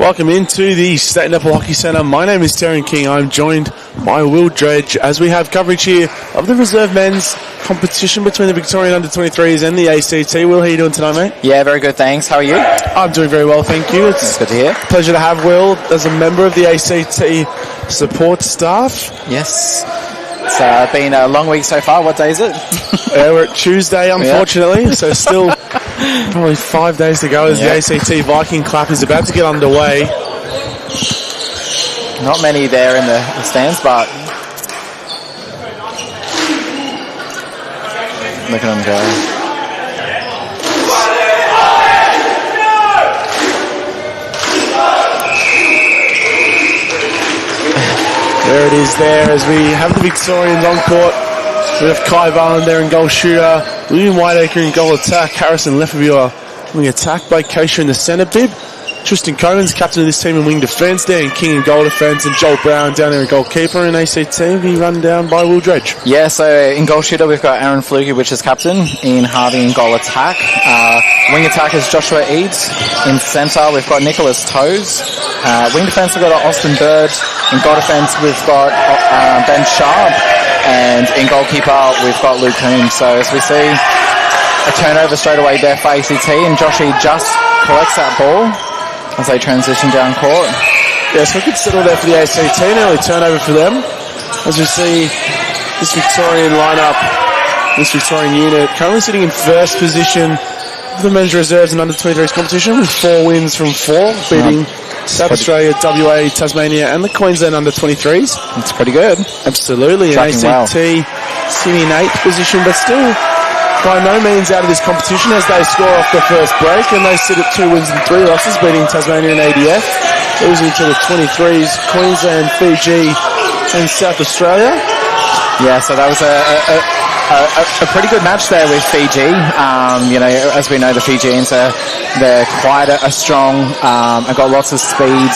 Welcome into the State Netball Hockey Centre. My name is Taryn King. I'm joined by Will Dredge as we have coverage here of the reserve men's competition between the Victorian under-23s and the ACT. Will, how are you doing tonight, mate? Yeah, very good, thanks. How are you? I'm doing very well, thank you. It's good to hear. Pleasure to have Will as a member of the ACT support staff. Yes. It's been a long week so far. What day is it? We're at Tuesday, unfortunately, so still probably 5 days to go as the ACT Viking Clap is about to get underway. Not many there in the stands, but look at them go. There it is there as we have the Victorians on court. We have Kai Varland there in goal shooter, William Whiteacre in goal attack, Harrison Lefebvre being attacked by Keisha in the centre bib. Tristan Cohen's captain of this team in wing defence, Dan King in goal defence, and Joel Brown down there in goalkeeper. In ACT, be run down by Will Dredge. Yeah, so in goal shooter we've got Aaron Fluke, which is captain. Ian Harvey in goal attack. Wing attack is Joshua Eads. In centre we've got Nicholas Toes. Wing defence we've got Austin Bird. In goal defence we've got Ben Sharp. And in goalkeeper we've got Luke Coombs. So as we see a turnover straight away there for ACT, and Joshy just collects that ball as they transition down court. Yeah, so we could settle there for the ACT. An early turnover for them. As we see this Victorian lineup, this Victorian unit currently sitting in first position of the men's reserves and under-23s competition with 4 wins from 4, beating South Australia, WA, Tasmania and the Queensland under-23s. It's pretty good. Absolutely. And ACT sitting in 8th position, but still by no means out of this competition as they score off the first break, and they sit at 2 wins and 3 losses, beating Tasmania and ADF, losing to the 23s, Queensland, Fiji and South Australia. Yeah, so that was a pretty good match there with Fiji. As we know, the Fijians they're quite a strong and got lots of speed.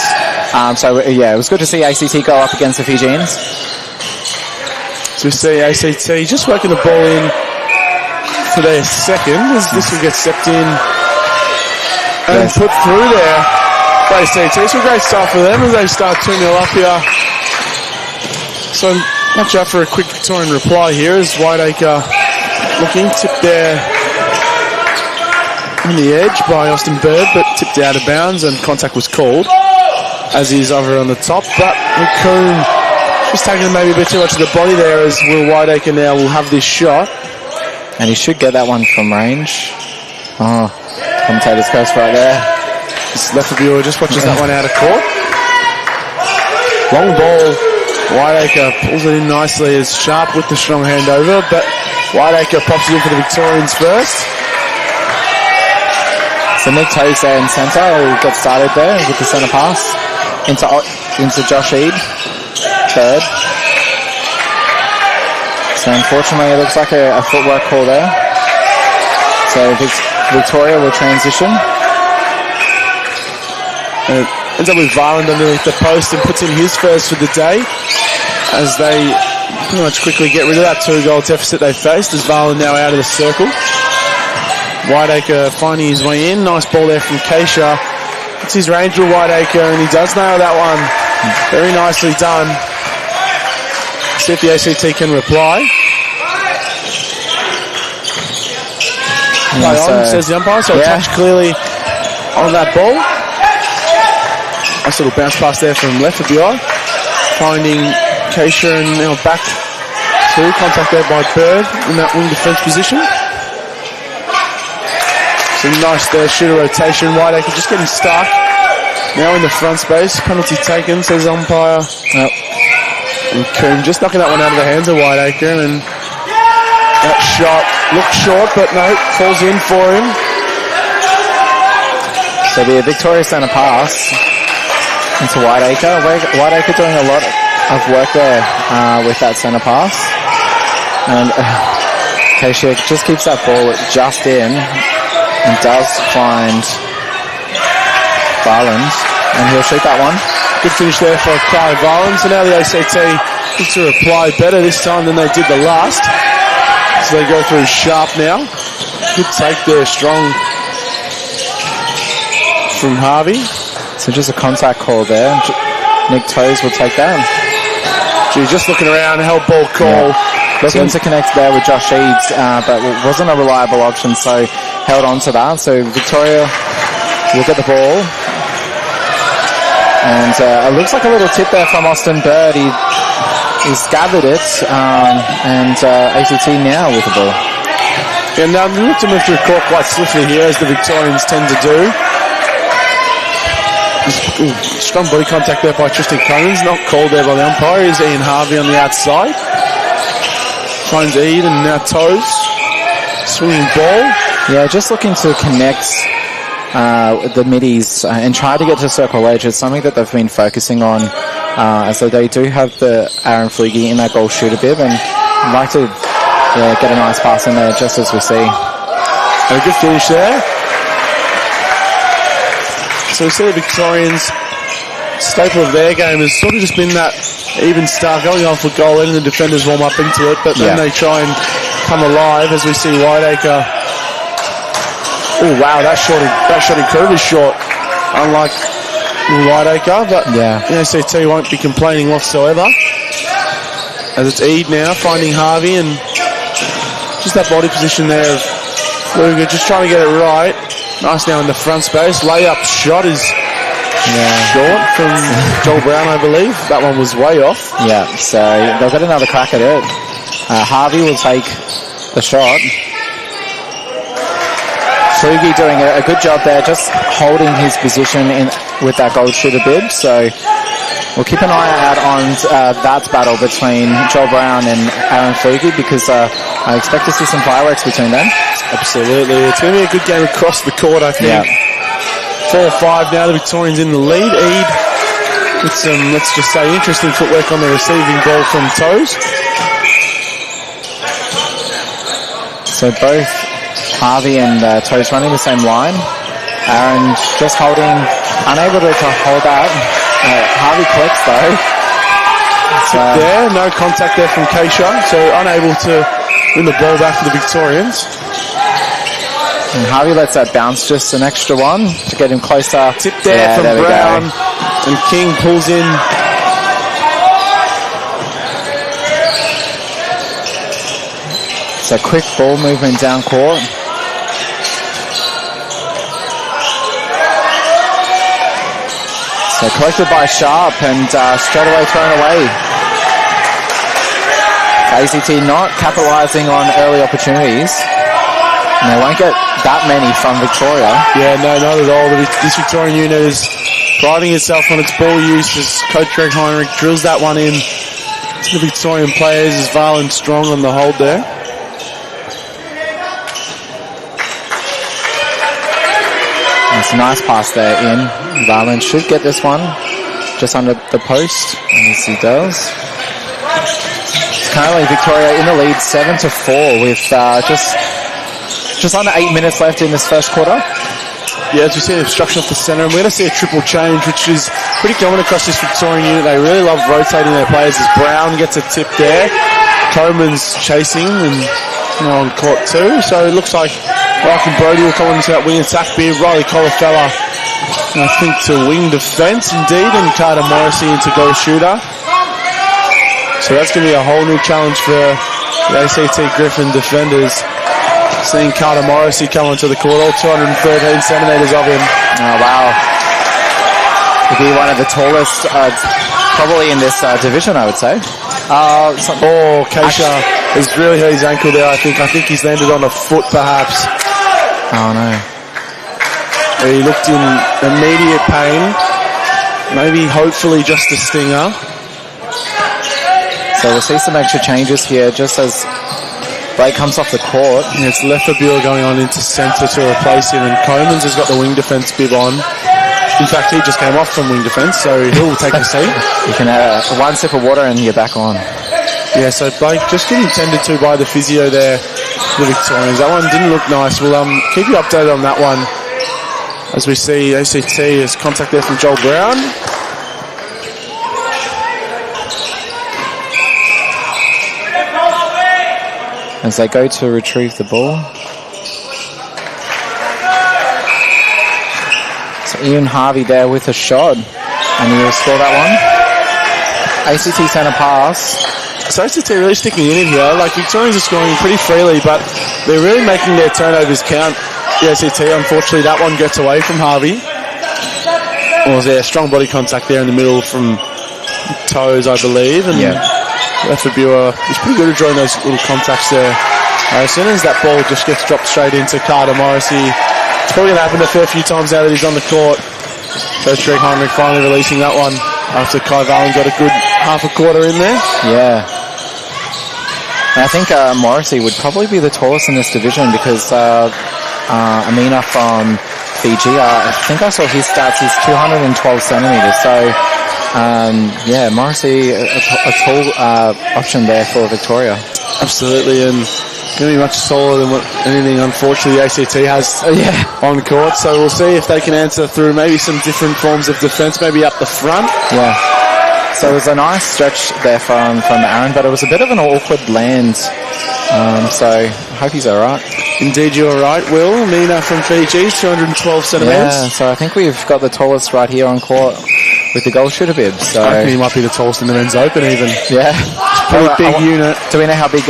It was good to see ACT go up against the Fijians. So we see ACT just working the ball in for their second, as this will get stepped in and put through there by ACT. So a great start for them as they start 2-0 up here. So watch out for a quick Victorian reply here as Whiteacre looking, tipped there on the edge by Austin Bird, but tipped out of bounds and contact was called, as is over on the top. But McCoon just taking maybe a bit too much of the body there, as Will Whiteacre now will have this shot. And he should get that one from range. Oh, commentator's curse right there. This Lefebvre just watches that one out of court. Long ball. Whiteacre pulls it in nicely as Sharp with the strong handover, but Whiteacre pops it in for the Victorians first. So Nick Toes there in centre, who got started there with the centre pass into Josh Eade. Third. So unfortunately it looks like a footwork call there. So Victoria will transition. Ends up with Varland underneath the post and puts in his first for the day, as they pretty much quickly get rid of that 2-goal deficit they faced, as Varland now out of the circle. Whiteacre finding his way in. Nice ball there from Keisha. It's his range with Whiteacre, and he does nail that one. Very nicely done. See if the ACT can reply. Play on, says the umpire, so touch clearly on that ball. Nice little bounce pass there from Lefebvre, finding Keisha, and now back to contact there by Bird in that wing defence position. So nice there, shooter rotation. Whiteacre just getting stuck. Now in the front space, penalty taken, says umpire. Yep. And Coombe just knocking that one out of the hands of Whiteacre, and that shot looked short, but no, falls in for him. So the Victoria centre pass into Whiteacre. Whiteacre doing a lot of work there with that centre pass. And Keisha just keeps that ball just in and does find Varland, and he'll shoot that one. Good finish there for Kai Varland. So now the ACT needs to reply better this time than they did the last. So they go through Sharp now. Good take there, strong from Harvey. So So just a contact call there. Nick Toes will take that. Gee, just looking around, held ball call. Yeah. Looking to connect there with Josh Eads, but it wasn't a reliable option, so held on to that. So Victoria will get the ball. And it looks like a little tip there from Austin Bird. He's gathered it, and ACT now with the ball. And they look to move through court quite swiftly here, as the Victorians tend to do. Strong body contact there by Tristan Cummins, not called there by the umpire. Is Ian Harvey on the outside. Finds Eid and now Toes. Swinging ball. Yeah, just looking to connect the middies and try to get to circle edge. It's something that they've been focusing on, as they do have the Aaron Flugie in that goal shooter bib, and I'd like to get a nice pass in there, just as we see. And a good finish there. So we see the Victorians, staple of their game has sort of just been that even start, going on for goal, letting the defenders warm up into it, but then they try and come alive, as we see Whiteacre. Oh wow, that shot incredibly short, unlike Whiteacre, but the ACT won't be complaining whatsoever. As it's Eid now, finding Harvey, and just that body position there of Luger, just trying to get it right. Nice now in the front space. Layup shot is short from Joel Brown, I believe. That one was way off. Yeah, so they'll get another crack at it. Harvey will take the shot. Flugie doing a good job there, just holding his position with that goal shooter bib. So we'll keep an eye out on that battle between Joel Brown and Aaron Flugie, because I expect to see some fireworks between them. Absolutely. It's going to be a good game across the court, I think. 4-5 now, the Victorians in the lead. Eid with some, let's just say, interesting footwork on the receiving ball from Toes. So both Harvey and Toes running the same line. Aaron just unable to hold that. Harvey collects though. There, no contact there from Keisha, so unable to win the ball back for the Victorians. And Harvey lets that bounce just an extra one to get him closer. Tip there from Brown, and King pulls in. So quick ball movement down court. So collected by Sharp, and straight away thrown away. ACT not capitalising on early opportunities. And they won't get that many from Victoria. Yeah, no, not at all. This Victorian unit is priding itself on its ball use, as Coach Greg Heinrich drills that one in to the Victorian players, as Valen strong on the hold there. It's a nice pass there in. Valen should get this one just under the post, as he does. It's currently Victoria in the lead 7-4 with just under 8 minutes left in this first quarter. Yeah, as we see an obstruction off the centre, and we're going to see a triple change, which is pretty common across this Victorian unit. They really love rotating their players, as Brown gets a tip there. Coleman's chasing and now on court too, so it looks like Larkin Brody will come into that wing attack bid. Riley Colafella, I think, to wing defence indeed, and Carter Morrissey into goal shooter. So that's going to be a whole new challenge for the ACT Griffin defenders. Seeing Carter Morrissey come onto the court, all 213 centimetres of him. Oh, wow. He'll be one of the tallest, probably in this division, I would say. Keisha has really hurt his ankle there, I think. I think he's landed on a foot, perhaps. Oh, no. He looked in immediate pain. Maybe, hopefully, just a stinger. So we'll see some extra changes here, just as Blake comes off the court. And it's Lefebvre going on into centre to replace him, and Comans has got the wing defence bib on. In fact, he just came off from wing defence, so he'll take a seat. You can have one sip of water and you're back on. Yeah, so Blake just getting tended to by the physio there, the Victorians. That one didn't look nice. We'll keep you updated on that one. As we see, ACT has contact there from Joel Brown. As they go to retrieve the ball. So Ian Harvey there with a shot. And he'll score that one. ACT centre pass. So ACT really sticking in here. Like, Victorians are scoring pretty freely, but they're really making their turnovers count. The ACT, unfortunately, that one gets away from Harvey. Was there strong body contact there in the middle from Toes, I believe, and Lefford Buer is pretty good at drawing those little contacts there. As soon as that ball just gets dropped straight into Carter Morrissey, it's probably going to happen a fair few times now that he's on the court. So Treg Heinrich finally releasing that one after Kai Valen got a good half a quarter in there. Yeah. And I think Morrissey would probably be the tallest in this division because Amina from Fiji, I think I saw his stats, he's 212 centimetres. So, Morrissey, a tall option there for Victoria. Absolutely, and going to be much taller than what anything, unfortunately, the ACT has on court. So we'll see if they can answer through maybe some different forms of defence, maybe up the front. Yeah. So it was a nice stretch there from Aaron, but it was a bit of an awkward land. So I hope he's all right. Indeed, you're right, Will. Mina from Fiji, 212 centimetres. Yeah, so I think we've got the tallest right here on court with the goal shooter bib. So I reckon he might be the tallest in the men's open even. Yeah. Pretty big unit. Do we know how tall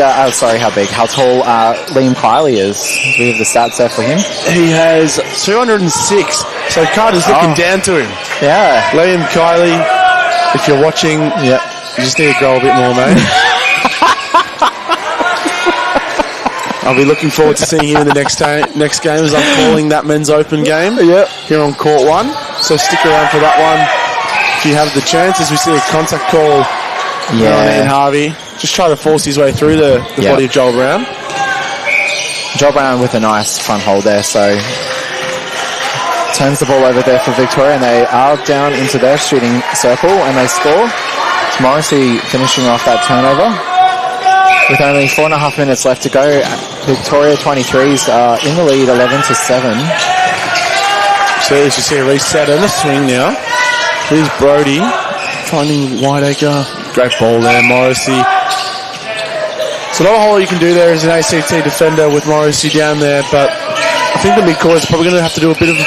Liam Kiley is? Do we have the stats there for him? He has 206, so Carter's looking down to him. Yeah. Liam Kiley, if you're watching, you just need to grow a bit more, mate. I'll be looking forward to seeing you in the next game as I'm calling that men's open game here on court 1. So stick around for that one if you have the chance, as we see a contact call on Ian Harvey. Just try to force his way through the body of Joel Brown. Joel Brown with a nice front hold there, so turns the ball over there for Victoria, and they are down into their shooting circle and they score. It's Morrissey finishing off that turnover. With only 4.5 minutes left to go, Victoria 23s are in the lead 11-7. So as you see a reset and a swing now. Here's Brody finding Whiteacre. Great ball there, Morrissey. So not a whole lot you can do there as an ACT defender with Morrissey down there, but I think the midcourt is probably going to have to do a bit of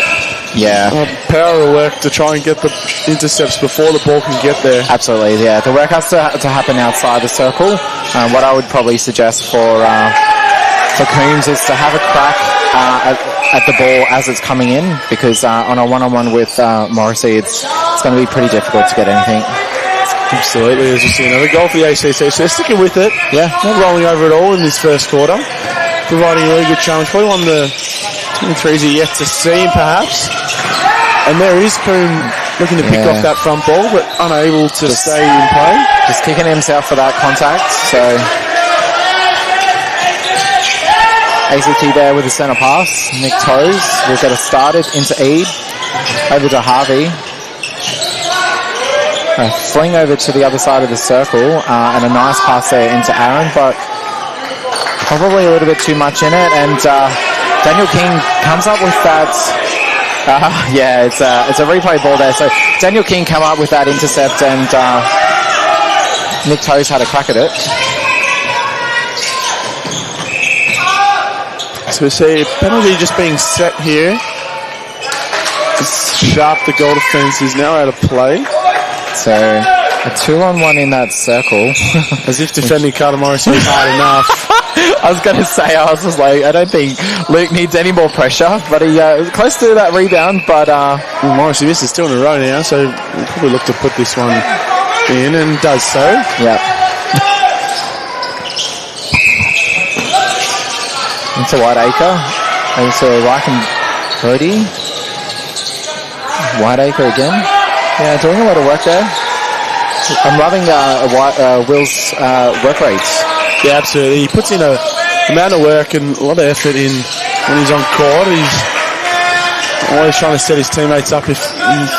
power work to try and get the intercepts before the ball can get there. Absolutely, yeah. The work has to happen outside the circle. What I would probably suggest for Coombs is to have a crack at the ball as it's coming in, because on a one-on-one with Morrissey, it's going to be pretty difficult to get anything. Absolutely, as you see another goal for the ACT, so they're sticking with it. Yeah. Not rolling over at all in this first quarter. Providing a really good challenge. Probably one of the 23s are yet to see, perhaps. And there is Coombe looking to pick off that front ball, but unable to stay in play. Just kicking himself for that contact, so ACT there with the centre pass. Nick Toes will get us started into Eid. Over to Harvey. A fling over to the other side of the circle, and a nice pass there into Aaron, but probably a little bit too much in it. And Daniel King comes up with that. It's a replay ball there. So Daniel King came up with that intercept, and Nick Toes had a crack at it. So we see a penalty just being set here. It's Sharp, the goal defence, is now out of play. So a 2-on-1 in that circle. As if defending Carter Morrissey is hard enough. I was going to say, I was just like, I don't think Luke needs any more pressure, but he was close to that rebound, but Morrissey misses 2 in a row now, so we'll probably look to put this one in, and does so. Yeah. Into Whiteacre. Into Ryken Brody. Whiteacre again. Yeah, doing a lot of work there. I'm loving Will's work rates. Yeah, absolutely. He puts in a amount of work and a lot of effort in when he's on court. He's always trying to set his teammates up, if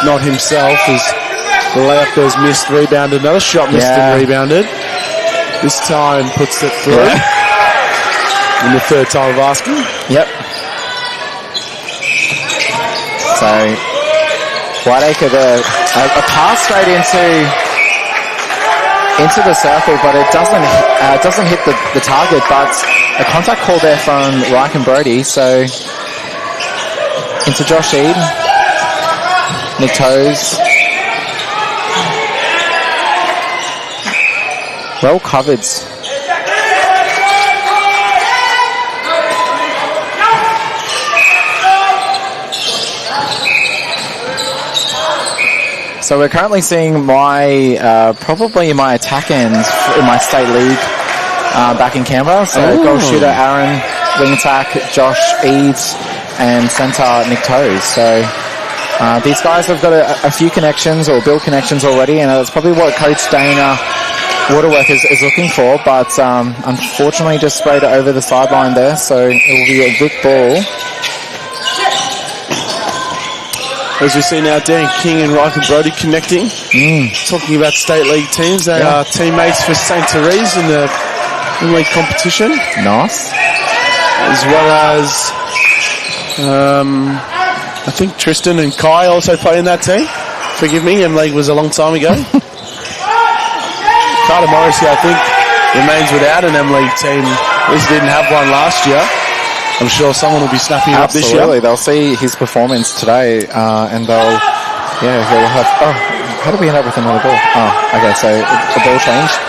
not himself, as the layup there's missed, rebounded. Another shot missed and rebounded. This time puts it through. In the third time of asking. Yep. So Whiteacre there, a pass straight into the circle, but it doesn't hit the target. But a contact call there from Ryken Brody. So into Josh Eid. Nick Toes. Well covered. So we're currently seeing my, probably my attack end in my state league back in Canberra. So goal shooter Aaron, wing attack Josh Eads, and centre Nick Toes. So these guys have got a few connections or build connections already, and that's probably what Coach Dana Waterworth is looking for, but unfortunately just sprayed it over the sideline there, so it will be a Vic ball. As we see now, Dan King and Riken Brody connecting. Talking about state league teams, they are teammates for St. Therese in the league competition. Nice. As well as, I think Tristan and Kai also play in that team. Forgive me, M-League was a long time ago. Carter Morrissey, I think, remains without an M-League team. At least didn't have one last year. I'm sure someone will be snapping up this year. Absolutely, they'll see his performance today, and they'll, he'll have. Oh, how did we end up with another ball? Oh, okay, so the ball changed.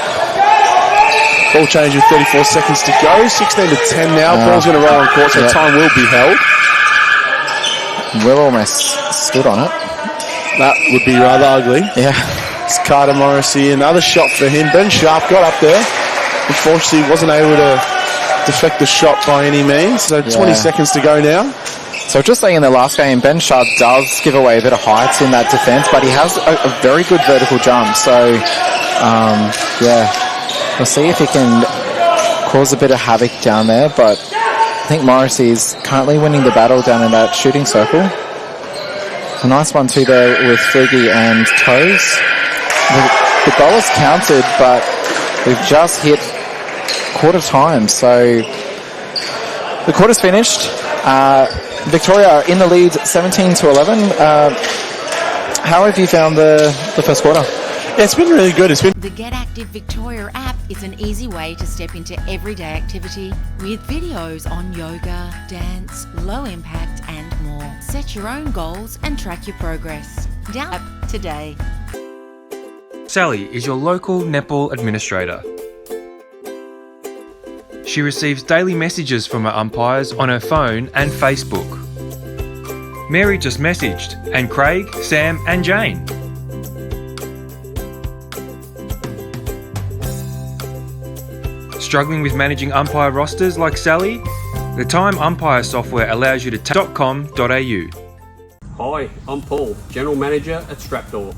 Ball change with 34 seconds to go. 16-10 now. Ball's going to roll on court, so time will be held. Will almost stood on it. That would be rather ugly. Yeah. It's Carter Morrissey. Another shot for him. Ben Sharp got up there. Unfortunately, wasn't able to deflect the shot by any means. So 20 seconds to go now. So just saying, in the last game, Ben Sharp does give away a bit of height in that defense, but he has a very good vertical jump. So, we'll see if he can cause a bit of havoc down there. But I think Morrissey is currently winning the battle down in that shooting circle. A nice one too there with Flugie and Toes. The goal is counted, but we've just hit quarter time, so the quarter's finished. Victoria in the lead 17-11. How have you found the first quarter? Yeah, it's been really good. The Get Active Victoria app is an easy way to step into everyday activity with videos on yoga, dance, low impact and more. Set your own goals and track your progress. Download app today. Sally is your local netball administrator. She receives daily messages from her umpires on her phone and Facebook. Mary just messaged, and Craig, Sam and Jane. Struggling with managing umpire rosters like Sally? The Time Umpire software allows you to .com.au. Hi, I'm Paul, General Manager at Strapdoor.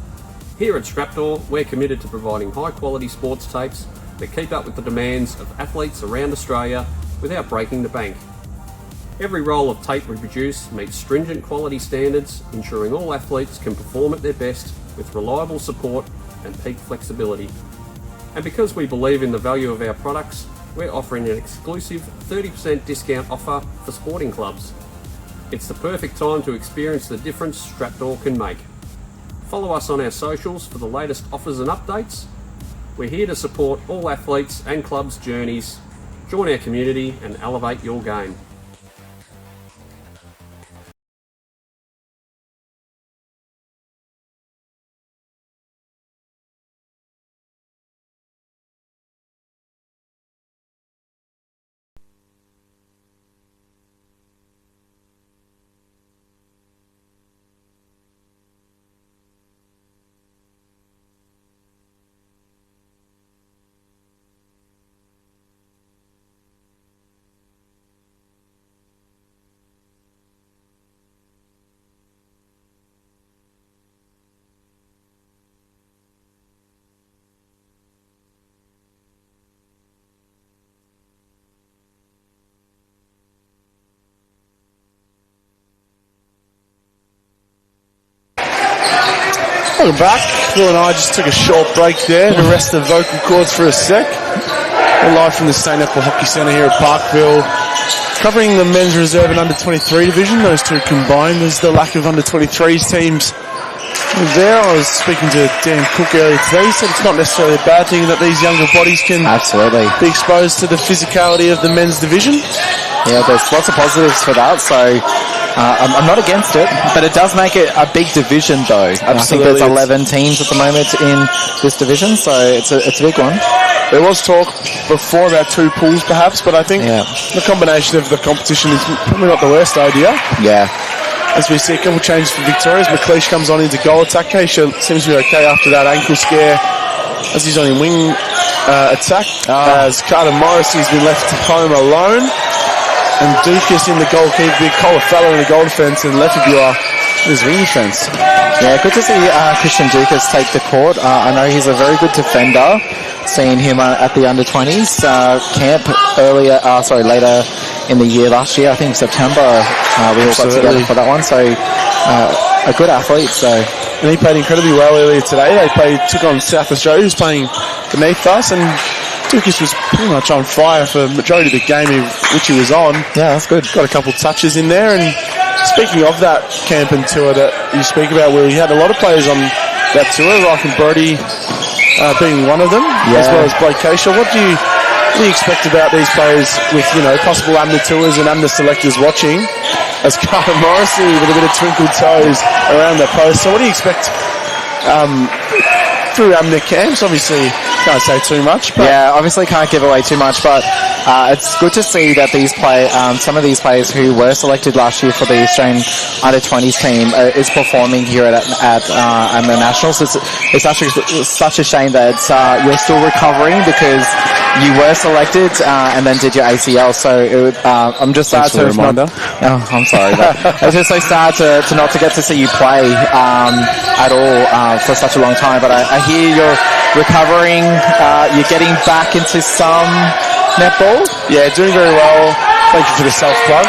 Here at Strapdoor, we're committed to providing high quality sports tapes that keep up with the demands of athletes around Australia without breaking the bank. Every roll of tape we produce meets stringent quality standards, ensuring all athletes can perform at their best with reliable support and peak flexibility. And because we believe in the value of our products, we're offering an exclusive 30% discount offer for sporting clubs. It's the perfect time to experience the difference Strapdoor can make. Follow us on our socials for the latest offers and updates. We're here to support all athletes and clubs' journeys. Join our community and elevate your game. Welcome back. Phil and I just took a short break there to rest the vocal cords for a sec. We're live from the St. Apple Hockey Centre here at Parkville, covering the men's reserve and under-23 division. Those two combined. There's the lack of under-23s teams there. I was speaking to Dan Cook earlier today. He said it's not necessarily a bad thing that these younger bodies can be exposed to the physicality of the men's division. Yeah, there's lots of positives for that. So I'm not against it, but it does make it a big division, though. Absolutely. I think there's 11 teams at the moment in this division, so it's a big one. There was talk before about 2 pools, perhaps, but I think Yeah. the combination of the competition is probably not the worst idea. Yeah. As we see a couple of changes for Victoria, as McLeish comes on into goal attack. Keisha seems to be okay after that ankle scare as he's on in wing attack. As Carter Morrissey's been left home alone. And Dukas in the goalkeeper, big Colafella in the goal defence, and Lefebvre in his wing defence. Yeah, good to see Christian Dukas take the court. I know he's a very good defender. Seeing him at the under-20s camp later in the year last year, I think September, we all got together for that one. So a good athlete. So And he played incredibly well earlier today. They took on South Australia, who's playing beneath us, and Dukas was pretty much on fire for the majority of the game which he was on. yeah, that's good. Got a couple of touches in there, and speaking of that camp and tour that you speak about, where he had a lot of players on that tour, Ryan Brody being one of them, as well as Blake Keisha. What do you expect about these players with, possible AMNA tours and AMNA selectors watching, as Carter Morrissey with a bit of twinkled toes around the post? So what do you expect through AMNA camps? Obviously, can't say too much. But Yeah, obviously can't give away too much, but it's good to see that some of these players who were selected last year for the Australian under-20s team is performing here at the Nationals. It's actually such a shame that you're still recovering because you were selected and then did your ACL. So I'm just sad to reminder. I'm sorry, but it's just so sad to not to get to see you play at all for such a long time. But I hear you're recovering. You're getting back into some netball. Yeah, doing very well. Thank you for the self-plug.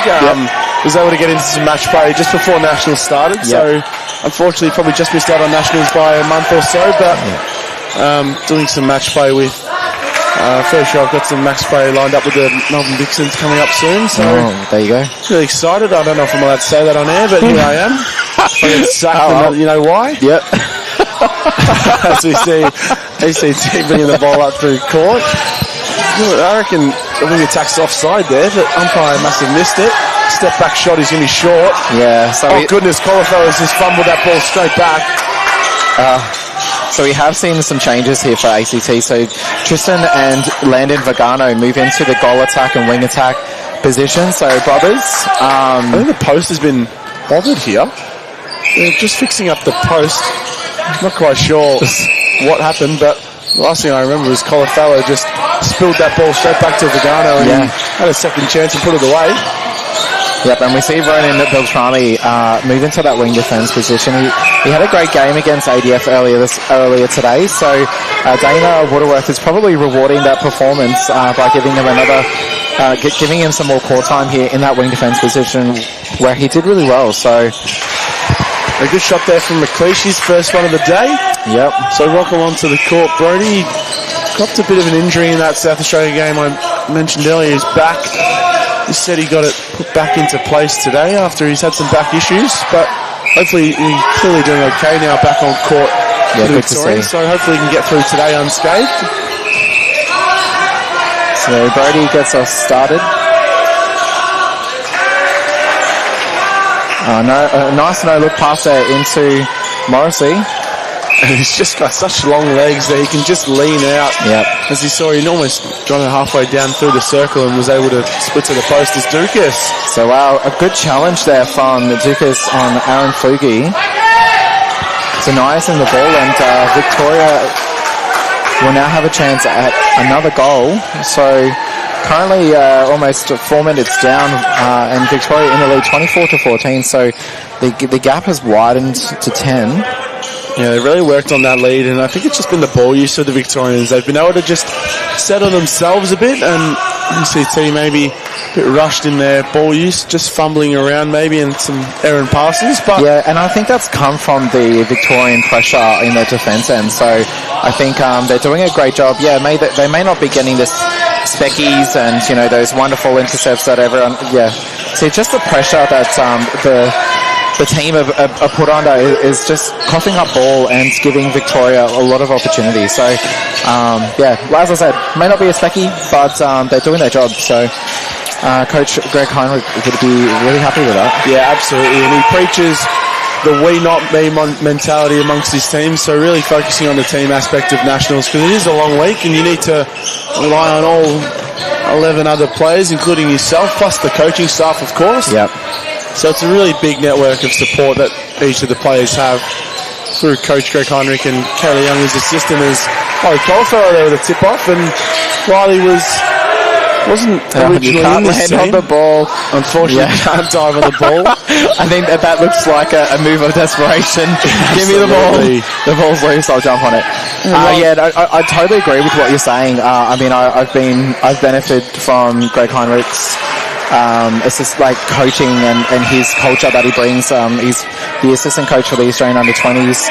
Was able to get into some match play just before Nationals started, so unfortunately probably just missed out on Nationals by a month or so, but doing some match play with fair sure I've got some match play lined up with the Melbourne Vixens coming up soon, so there you go. really excited. I don't know if I'm allowed to say that on air, but here I am. I get sacked, you know why? Yep. As we see ECT bringing the ball up through court. I reckon the wing attack's offside there, but umpire must have missed it. Step back shot is going to be short. Yeah. So Goodness, Colafella's just fumbled that ball straight back. So we have seen some changes here for ACT. So Tristan and Landon Vagano move into the goal attack and wing attack position. So brothers, I think the post has been bothered here. They're just fixing up the post. Not quite sure what happened, but the last thing I remember was Colafella just spilled that ball straight back to Vagano and he had a second chance and put it away. Yep, and we see Ronan Beltrami move into that wing defence position. He had a great game against ADF earlier today, so Dana Waterworth is probably rewarding that performance by giving him giving him some more court time here in that wing defence position where he did really well. So a good shot there from McLeish, his first one of the day. Yep. So welcome onto the court, Brody. Copped a bit of an injury in that South Australia game I mentioned earlier. He's back. He said he got it put back into place today after he's had some back issues, but hopefully he's clearly doing okay now, back on court for the Victorians. So hopefully he can get through today unscathed. So Brody gets us started. Nice no-look pass there into Morrissey. And he's just got such long legs that he can just lean out. Yep. As you saw, he almost got it halfway down through the circle and was able to split to the post as Dukas. So wow, a good challenge there from Dukas on Aaron Flugie. Denies in the ball, and Victoria will now have a chance at another goal. So currently almost 4 minutes down, and Victoria in the lead 24-14. So the gap has widened to 10. Yeah, they really worked on that lead, and I think it's just been the ball use of the Victorians. They've been able to just settle themselves a bit, and UCT maybe a bit rushed in their ball use, just fumbling around maybe and some errant passes. But yeah, and I think that's come from the Victorian pressure in their defence end. So I think they're doing a great job. Yeah, they may not be getting this speckies and those wonderful intercepts that everyone. Yeah, see, just the pressure that the team have put under is just coughing up ball and giving Victoria a lot of opportunity. So, as I said, may not be a specky, but they're doing their job. So, Coach Greg Heinrich would be really happy with that. Yeah, absolutely. And he preaches the we not me mentality amongst his team. So really focusing on the team aspect of nationals, because it is a long week and you need to rely on all 11 other players, including yourself, plus the coaching staff, of course. Yep. So it's a really big network of support that each of the players have through Coach Greg Heinrich and Kaylee Young, his assistant, as Riley Cauliflower there with a tip-off, and Riley wasn't originally you can't in this land team. on the ball. Unfortunately, can't dive on the ball. I think that looks like a move of desperation. Give me the ball. Absolutely. The ball's loose. I'll jump on it. I totally agree with what you're saying. I mean, I've benefited from Greg Heinrich's assist, like coaching and his culture that he brings. He's the assistant coach for the Australian under-20s,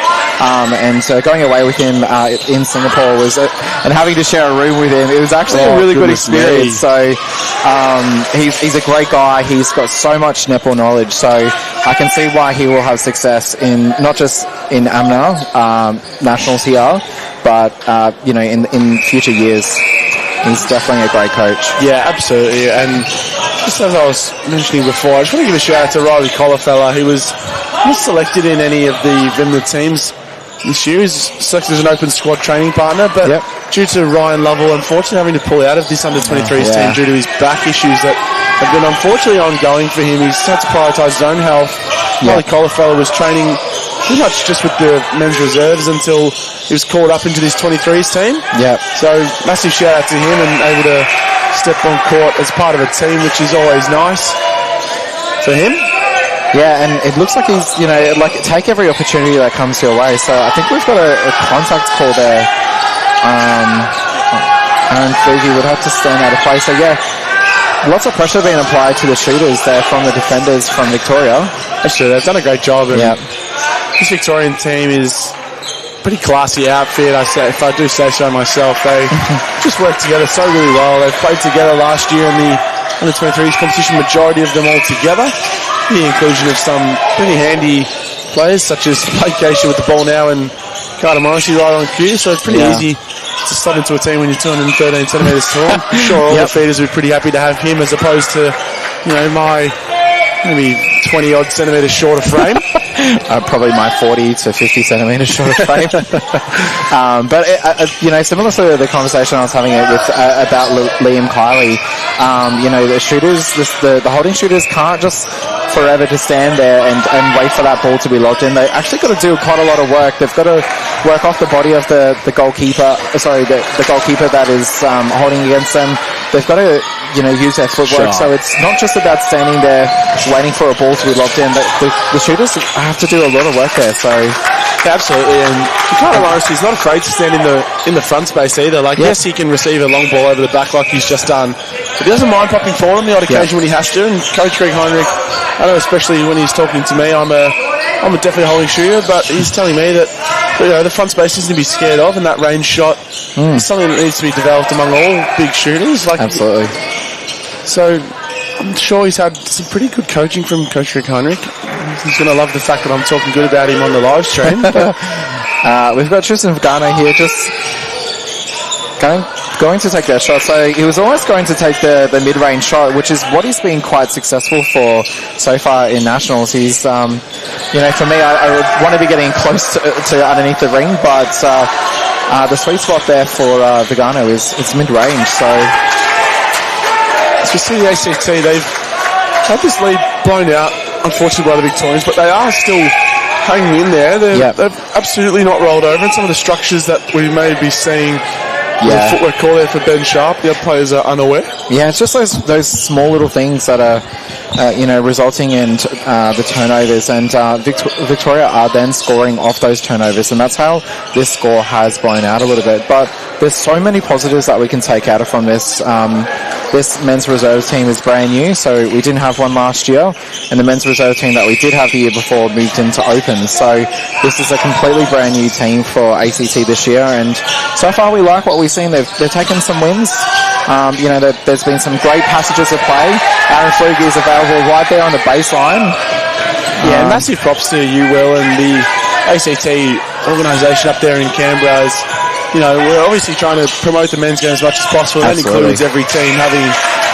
and so going away with him in Singapore was and having to share a room with him, it was actually a really good experience. So he's a great guy. He's got so much netball knowledge, so I can see why he will have success in not just in AMNA nationals here, but in future years. He's definitely a great coach. Yeah, absolutely. And just as I was mentioning before, I just want to give a shout out to Riley Cauliflower, who was not selected in any of the Vimla teams this year. He's selected as an open squad training partner, but due to Ryan Lovell unfortunately having to pull out of this under-23s team due to his back issues that have been unfortunately ongoing for him, he's had to prioritise his own health. Riley Cauliflower was training pretty much just with the men's reserves until he was called up into this 23s team. Yeah. So massive shout out to him and able to step on court as part of a team, which is always nice for him. Yeah, and it looks like he's, take every opportunity that comes your way. So I think we've got a contact call there. Aaron Flugie would have to stand out of play. So yeah, lots of pressure being applied to the shooters there from the defenders from Victoria. Actually, they've done a great job. And this Victorian team is pretty classy outfit. If I do say so myself, they just work together so really well. They've played together last year in the under-23s competition, majority of them all together. The inclusion of some pretty handy players such as Blake Geisha with the ball now and Carter Morrissey right on cue. So it's pretty easy to slot into a team when you're 213 centimetres tall. I'm sure all the feeders would be pretty happy to have him as opposed to, my maybe 20 odd centimetres shorter frame. Probably my 40 to 50 centimetres shorter frame. But similar to the conversation I was having about Liam Kiley, the shooters, the holding shooters can't just forever to stand there and wait for that ball to be locked in. They actually got to do quite a lot of work. They've got to work off the body of the goalkeeper. The goalkeeper that is holding against them. They've got to use their footwork. So it's not just about standing there waiting for a ball to be locked in. The shooters have to do a lot of work there. So absolutely, and Carter Morrissey's not afraid to stand in the front space either. Yes, he can receive a long ball over the back like he's just done, but he doesn't mind popping forward on the odd occasion when he has to. And Coach Greg Heinrich, I know especially when he's talking to me, I'm a definitely holding shooter, but he's telling me that the front space isn't to be scared of, and that range shot is something that needs to be developed among all big shooters. Absolutely. So I'm sure he's had some pretty good coaching from Coach Greg Heinrich. He's going to love the fact that I'm talking good about him on the live stream. We've got Tristan Vagano here just going to take that shot. So he was almost going to take the mid-range shot, which is what he's been quite successful for so far in nationals. He's, for me, I would want to be getting close to underneath the ring, but the sweet spot there for Vagano is mid-range. So as we see the ACT, they've had this lead blown out, unfortunately, by the Victorians, but they are still hanging in there. They've absolutely not rolled over, and some of the structures that we may be seeing the footwork call there for Ben Sharp, the other players are unaware. Yeah, it's just those small little things that are, resulting in the turnovers, and Victoria are then scoring off those turnovers, and that's how this score has blown out a little bit. But there's so many positives that we can take out from this. This men's reserve team is brand new, so we didn't have one last year, and the men's reserve team that we did have the year before moved into Open. So this is a completely brand new team for ACT this year, and so far we like what we've seen. They've taken some wins. There's been some great passages of play. Aaron Flugie is available right there on the baseline. Yeah, massive props to you, Will, and the ACT organisation up there in Canberra. we're obviously trying to promote the men's game as much as possible. That Absolutely. includes every team having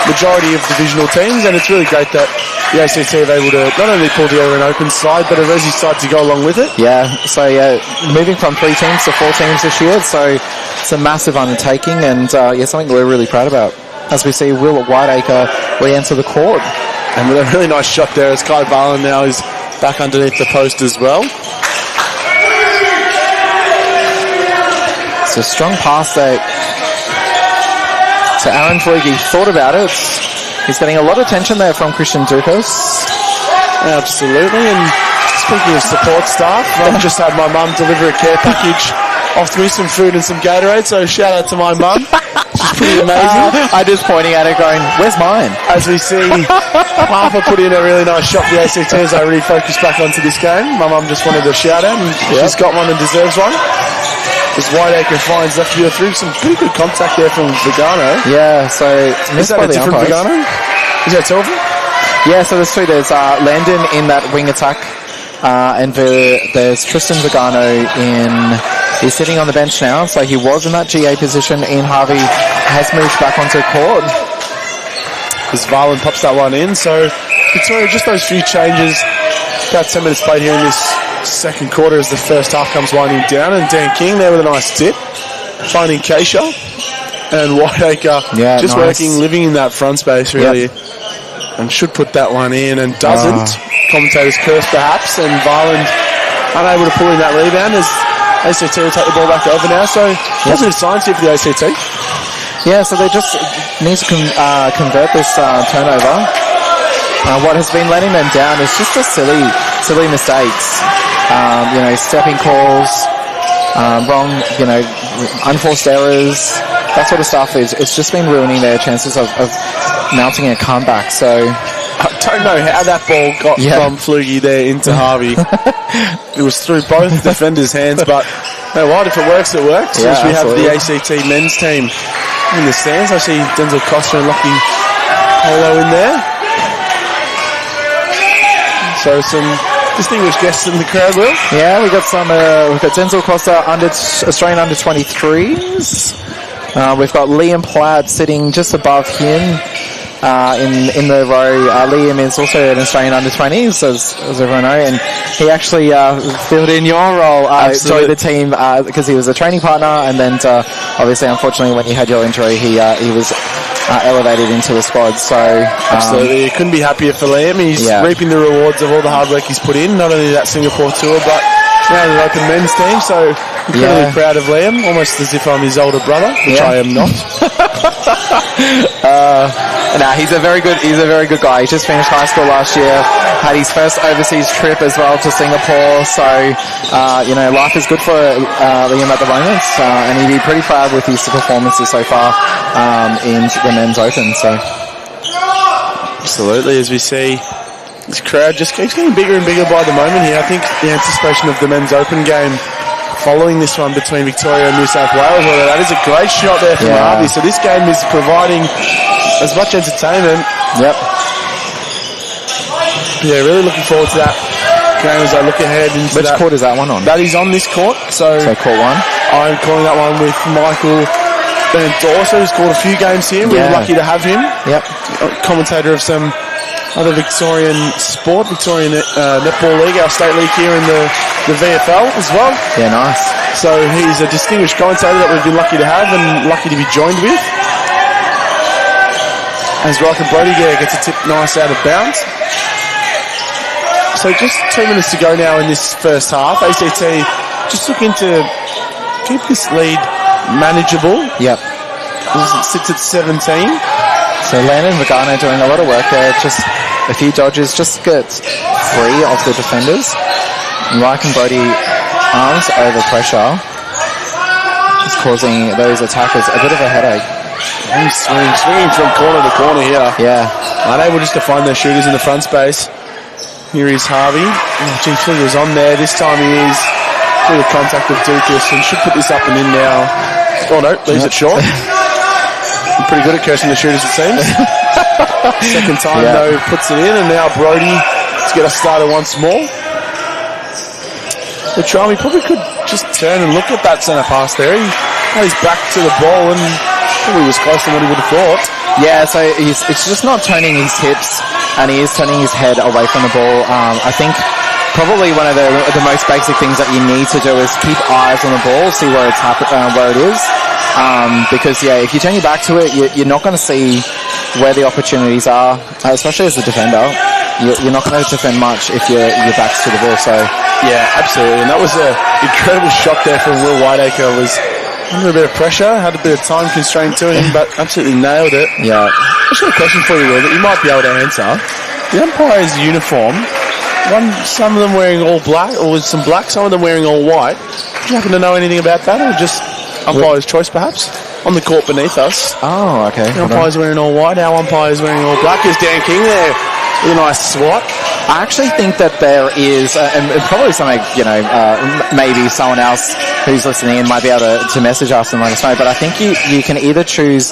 majority of divisional teams, and it's really great that the ACT are able to not only pull together an open side, but a resi side to go along with it. Yeah, so moving from 3 teams to 4 teams this year, so it's a massive undertaking, and something we're really proud about. As we see Will Whiteacre re-enter the court. And with a really nice shot there as Kai Barlin now is back underneath the post as well. It's a strong pass there to Aaron Flugie. Thought about it. He's getting a lot of attention there from Christian Dukos. Absolutely, and speaking of support staff, I've just had my mum deliver a care package off to me, some food and some Gatorade, so shout out to my mum. She's pretty amazing. I'm just pointing at it going, where's mine? As we see, Martha put in a really nice shot for the ACT as I really focus back onto this game. My mum just wanted a shout out, and she's got one and deserves one. As Whiteacre finds left field through, some pretty good contact there from Vigano. Yeah, so Is that a different Vigano? Is that Silver? Yeah, so there's 2. There's Landon in that wing attack, and there's Tristan Vigano he's sitting on the bench now, so he was in that GA position. Ian Harvey has moved back onto court. As Varlin pops that one in, so Victoria, just those few changes. About 10 minutes played here in this second quarter as the first half comes winding down, and Dan King there with a nice tip, finding Keisha, and Whiteacre just nice. living in that front space really, and should put that one in and doesn't. Commentators curse perhaps, and Varlin unable to pull in that rebound as ACT will take the ball back over now, so positive signs here for the ACT. Yeah, so they just need to convert this turnover. What has been letting them down is just the silly mistakes. Stepping calls, wrong, unforced errors, that sort of stuff. It's just been ruining their chances of mounting a comeback. So I don't know how that ball got from Flugie there into Harvey. It was through both defenders' hands, but no, what? If it works, it works. Yeah, as we absolutely. have the ACT men's team in the stands. I see Denzel Costa and Lockie Polo in there. So some distinguished guests in the crowd, Will. yeah, we've got Denzel Costa Australian under 23s. We've got Liam Platt sitting just above him. In the row, Liam is also an Australian under 20s, as everyone know, and he actually filled in your role, joined the team because he was a training partner, and then obviously, unfortunately, when you had your injury, he was elevated into the squad. So absolutely, you couldn't be happier for Liam. He's reaping the rewards of all the hard work he's put in, not only that Singapore tour, but around an open men's team. So incredibly proud of Liam, almost as if I'm his older brother, which I am not. He's a very good guy. He just finished high school last year, had his first overseas trip as well to Singapore. So, life is good for Liam at the moment, and he'd be pretty proud with his performances so far in the men's open. So, absolutely, as we see, this crowd just keeps getting bigger and bigger by the moment here. I think the anticipation of the men's open game following this one between Victoria and New South Wales, well, that is a great shot there from Harvey. So this game is providing as much entertainment. Yep. Yeah, really looking forward to that game as I look ahead into Which court is that one on? That is on this court. So court 1. I'm calling that one with Michael Bendorsa, who's called a few games here. We're lucky to have him. Yep. Commentator of some other Victorian sport, Victorian Netball League, our state league here in the VFL as well. Yeah, nice. So he's a distinguished commentator that we've been lucky to have and lucky to be joined with. As Riker Brody gets a tip nice out of bounds. So just 2 minutes to go now in this first half. ACT just looking to keep this lead manageable. Yep. It sits at 17. So Landon Vigano doing a lot of work there, just a few dodges, just gets free of the defenders. And Riken Brody arms over pressure, just causing those attackers a bit of a headache. He's swinging from corner to corner here. Yeah. Unable just to find their shooters in the front space. Here is Harvey. Fleet was on there. This time he is through the contact of Dukas and should put this up and in now. Oh no, leaves it short. Pretty good at cursing the shooters, it seems. Second time, though, puts it in, and now Brody to get us started once more. The Trami probably could just turn and look at that centre pass there. He He's back to the ball and probably was closer than what he would have thought. Yeah, so it's just not turning his hips, and he is turning his head away from the ball. I think probably one of the most basic things that you need to do is keep eyes on the ball, see where where it is. Because if you turn your back to it, you're not going to see where the opportunities are, especially as a defender. You're not going to defend much if your back's to the ball. So yeah, absolutely. And that was an incredible shot there from Will Whiteacre. Was under a bit of pressure, had a bit of time constraint to him, but absolutely nailed it. yeah, I've got a question for you, Will, that you might be able to answer. The umpire's uniform, some of them wearing all black, or with some black, some of them wearing all white. Do you happen to know anything about that, or just umpire's choice, perhaps? On the court beneath us, oh, okay. the umpire's wearing all white, our umpire's wearing all black. Is Dan King there with a nice swat? I actually think that there is, and probably something, maybe someone else who's listening in might be able to message us and let us know, but I think you can either choose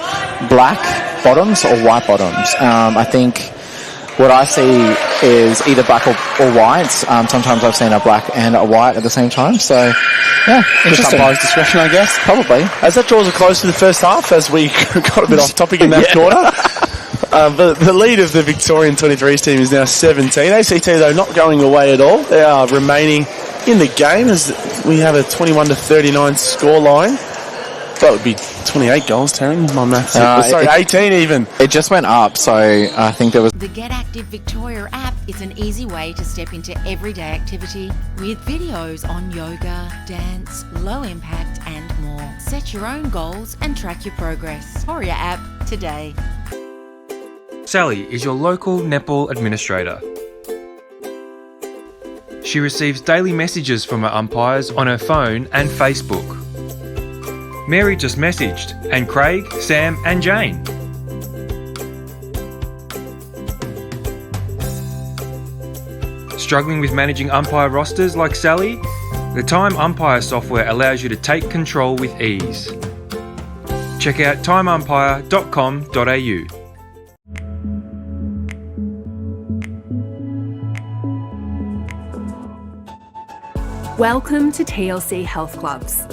black bottoms or white bottoms. I think what I see is either black or white. Sometimes I've seen a black and a white at the same time, so yeah, Just interesting. umpire's discretion, I guess. Probably. As that draws us close to the first half, as we got a bit off topic in that quarter. The lead of the Victorian 23s team is now 17. ACT, though, not going away at all. They are remaining in the game as we have a 21-39 scoreline. That would be 28 goals, Taryn. My maths. Sorry, 18 even. It just went up, so I think there was... The Get Active Victoria app is an easy way to step into everyday activity with videos on yoga, dance, low impact and more. Set your own goals and track your progress. Victoria app today. Sally is your local netball administrator. She receives daily messages from her umpires on her phone and Facebook. Mary just messaged, and Craig, Sam and Jane. Struggling with managing umpire rosters like Sally? The Time Umpire software allows you to take control with ease. Check out timeumpire.com.au. Welcome to TLC Health Clubs.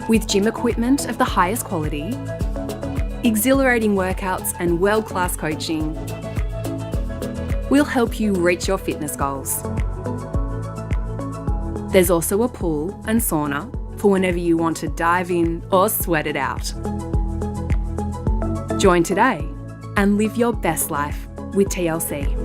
With gym equipment of the highest quality, exhilarating workouts and world-class coaching, we'll help you reach your fitness goals. There's also a pool and sauna for whenever you want to dive in or sweat it out. Join today and live your best life with TLC.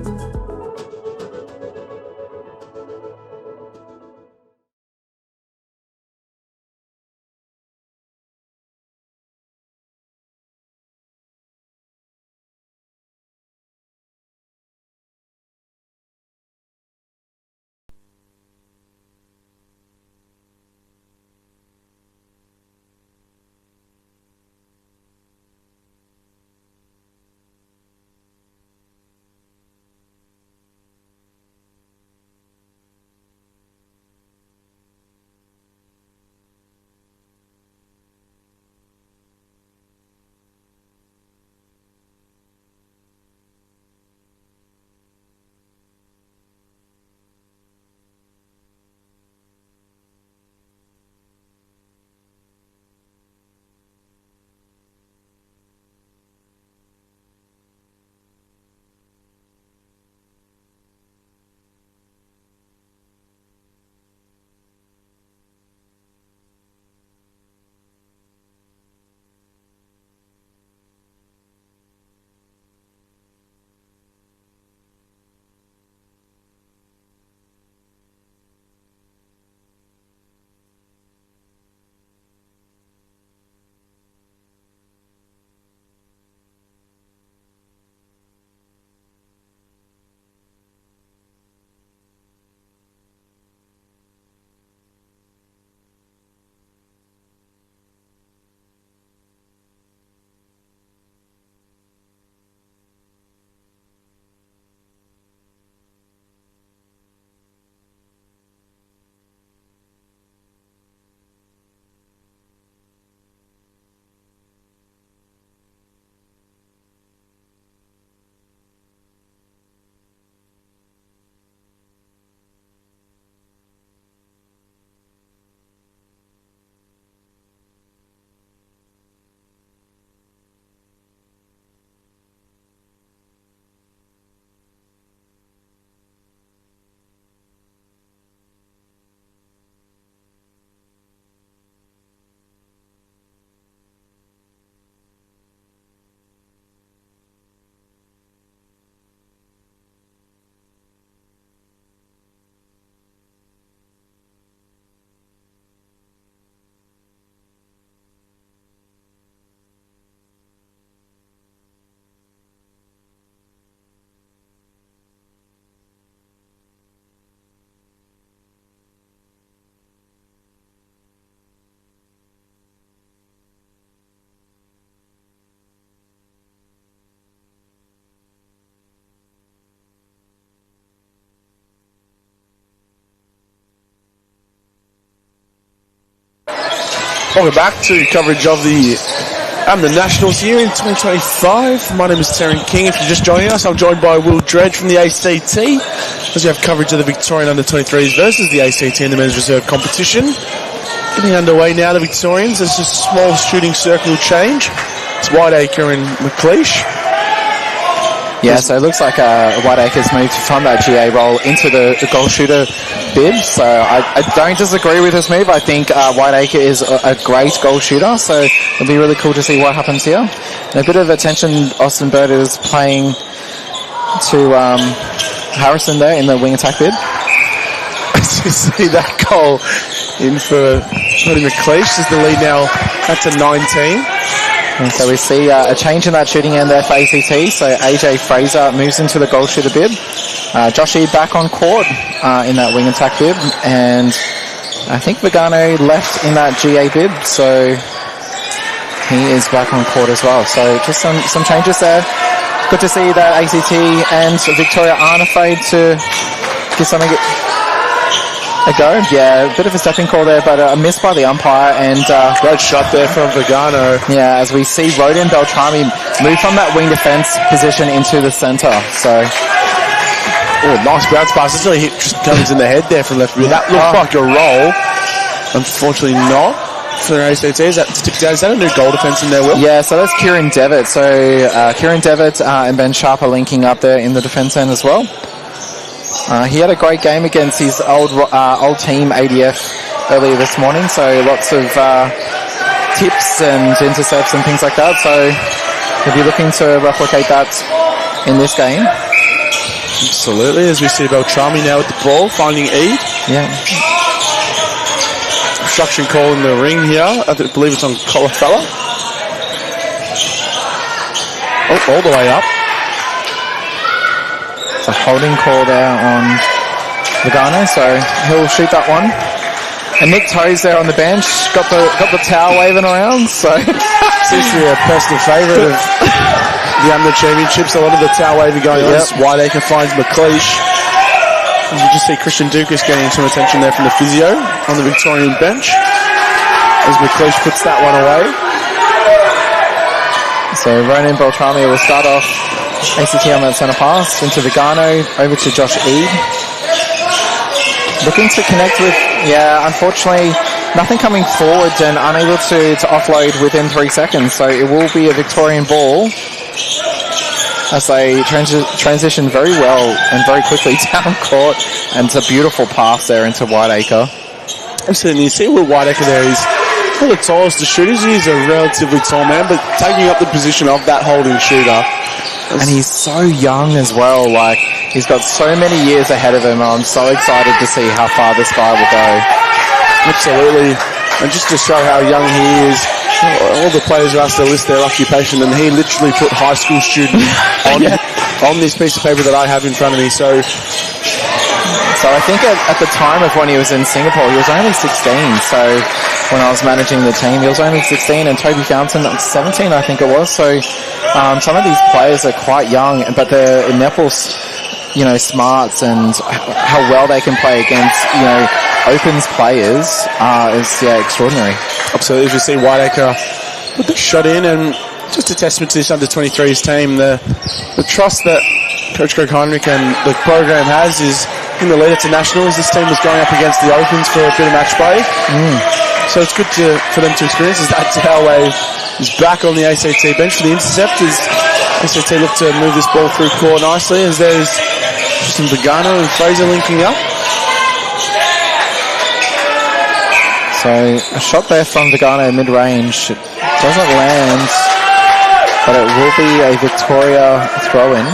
Welcome back to coverage of the Nationals here in 2025. My name is Taryn King. If you're just joining us, I'm joined by Will Dredge from the ACT as we have coverage of the Victorian Under-23s versus the ACT in the men's reserve competition. Getting underway now, the Victorians. There's just a small shooting circle change. It's Whiteacre and McLeish. Yeah, so it looks like Whiteacre's moved from that GA role into the goal shooter bid. So I don't disagree with this move. I think Whiteacre is a great goal shooter. So it'll be really cool to see what happens here. And a bit of attention, Austin Bird is playing to Harrison there in the wing attack bid. As you see that goal in for Tony McLeish, is the lead now at to 19. And so we see a change in that shooting end there for ACT. So AJ Fraser moves into the goal shooter bid. Josh Eade back on court in that wing attack bid. And I think Vigano left in that GA bid. So he is back on court as well. So just some changes there. Good to see that ACT and Victoria aren't afraid to give something a go. Yeah, a bit of a stepping call there, but a miss by the umpire, and great shot there from Vigano. Yeah, as we see Rodin Beltrami move from that wing defense position into the center. So, nice bounce pass. It's really hit Cummins in the head there from left field. That looked like a roll. Unfortunately not for ACT. Is that a new goal defense in there, Will? Yeah, so that's Kieran Devitt. So Kieran Devitt and Ben Sharp are linking up there in the defense end as well. He had a great game against his old team ADF earlier this morning, so lots of tips and intercepts and things like that. So he'll be looking to replicate that in this game. Absolutely, as we see Beltrami now with the ball, finding Eade. Yeah. Obstruction call in the ring here. I believe it's on Colafella. Oh, all the way up. A holding call there on Vigano, so he'll shoot that one. And Nick Toes there on the bench, got the towel waving around, so seems to be a personal favourite of the under championships. A lot of the towel waving going on. Whiteacre finds McLeish. And you just see Christian Dukas getting some attention there from the physio on the Victorian bench as McLeish puts that one away. So Ronan Beltrami will start off ACT on that centre pass into Vigano, over to Josh Eade. Looking to connect with, unfortunately, nothing coming forward and unable to offload within 3 seconds. So it will be a Victorian ball as they transition very well and very quickly down court. And it's a beautiful pass there into Whiteacre. Absolutely. You see Will Whiteacre there, he's not the tallest of shooters. He's a relatively tall man, but taking up the position of that holding shooter. And he's so young as well. Like, he's got so many years ahead of him. I'm so excited to see how far this guy will go. Absolutely. And just to show how young he is, all the players are asked to list their occupation, and he literally put high school student on this piece of paper that I have in front of me. So I think at the time of when he was in Singapore, he was only 16. So when I was managing the team, he was only 16, and Toby Fountain, 17, I think it was. So some of these players are quite young, but the Nepal's, smarts and how well they can play against, opens players is extraordinary. Absolutely. As we see Whiteacre put the shot in, and just a testament to this under-23s team, the trust that Coach Greg Heinrich and the program has is in the lead to nationals. This team was going up against the Opens for a bit of match play. So it's good for them to experience as that towel wave is back on the ACT bench for the intercept as ACT look to move this ball through court nicely as there's Justin Vigano and Fraser linking up. So a shot there from Vigano mid-range. It doesn't land, but it will be a Victoria throw-in.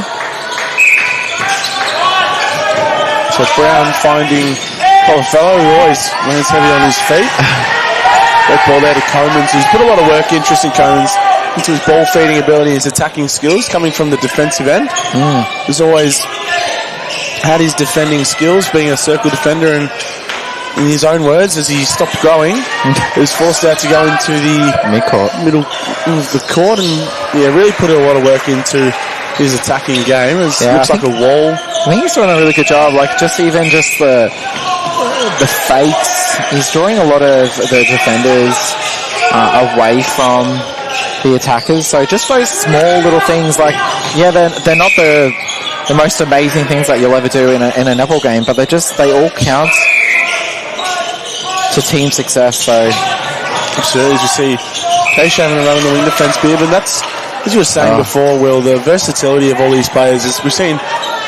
So Brown finding Colafella, who always lands heavy on his feet. That ball there to Comans, who's put a lot of work, interest in Comans, into his ball feeding ability, his attacking skills coming from the defensive end. He's always had his defending skills, being a circle defender, and in his own words, as he stopped growing, he was forced out to go into the middle of the court, and really put a lot of work into his attacking game. It looks like a wall. I think he's doing a really good job, just the fakes. He's drawing a lot of the defenders away from the attackers. So just those small little things, like, yeah, they're not the most amazing things that you'll ever do in a netball game, but they all count to team success. So absolutely, as you see, Keisha having a run in the wing defence, Beard, and that's, as you were saying before, Will, the versatility of all these players is we've seen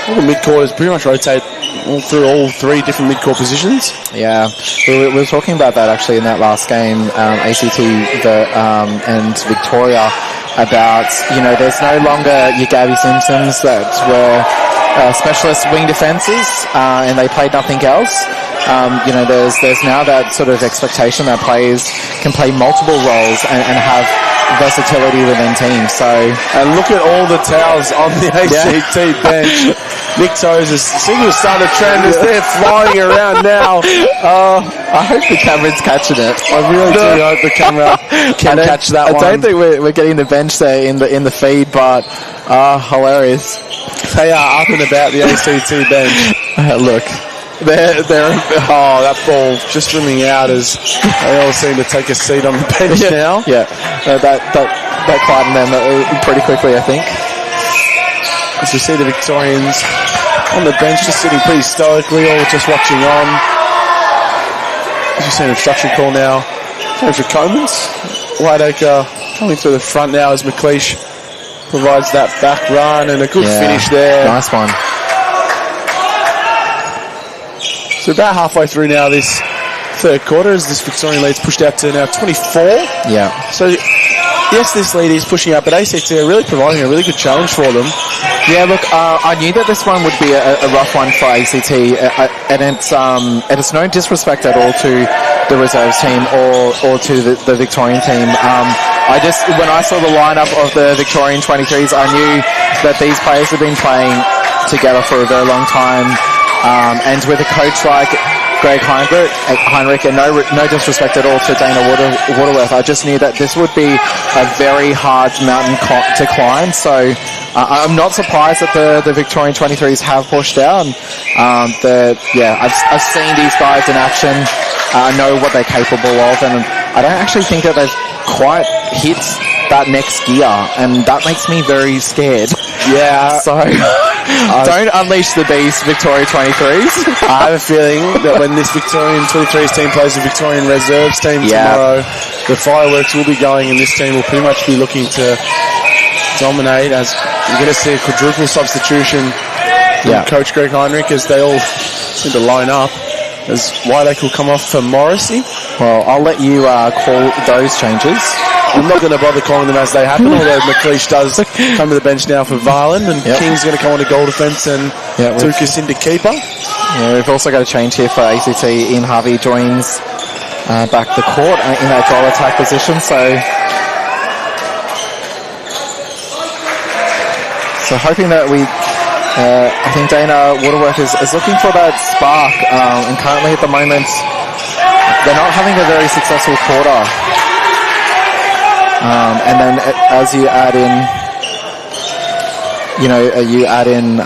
all the mid-quarters pretty much rotate through all three different mid-court positions. Yeah, we were talking about that actually in that last game, ACT and Victoria, about, there's no longer your Gabby Simpsons that were specialist wing defences, and they played nothing else. There's now that sort of expectation that players can play multiple roles and have versatility within teams. So, and look at all the towels on the ACT bench. Nick Toes is starting to trend as they're flying around now. I hope the camera's catching it. I really do hope the camera can catch that one. I don't think we're getting the bench there in the feed, but hilarious. They are up and about the ACT bench. Look. They're that ball just swimming out as they all seem to take a seat on the bench now. Yeah, that quietened them pretty quickly, I think. As we see the Victorians on the bench just sitting pretty stoically, all just watching on. As you see an obstruction call now coming for Comans. Whiteacre coming through the front now as McLeish provides that back run and a good finish there. Nice one. So about halfway through now this third quarter as this Victorian lead's pushed out to now 24. Yeah. So yes, this lead is pushing up, but ACT are really providing a really good challenge for them. Yeah, look, I knew that this one would be a rough one for ACT, and it's no disrespect at all to the reserves team or to the Victorian team. When I saw the lineup of the Victorian 23s, I knew that these players have been playing together for a very long time. And with a coach like Greg Heinrich, and no disrespect at all to Dana Waterworth, I just knew that this would be a very hard mountain to climb. So I'm not surprised that the Victorian 23s have pushed down. I've seen these guys in action. I know what they're capable of, and I don't actually think that they've quite hit that next gear, and that makes me very scared. Yeah. So don't unleash the beast, Victoria 23s. I have a feeling that when this Victorian 23s team plays the Victorian Reserves team tomorrow, the fireworks will be going, and this team will pretty much be looking to dominate, as you're going to see a quadruple substitution from Coach Greg Heinrich as they all seem to line up, as Whiteacre will come off for Morrissey. Well, I'll let you call those changes. I'm not going to bother calling them as they happen, although McLeish does come to the bench now for Varland, and King's going to come on to goal defence and Tukas into keeper. Yeah, we've also got a change here for ACT. Ian Harvey joins back the court in that goal attack position, so hoping that I think Dana Waterworth is looking for that spark, and currently at the moment they're not having a very successful quarter. And then as you add in,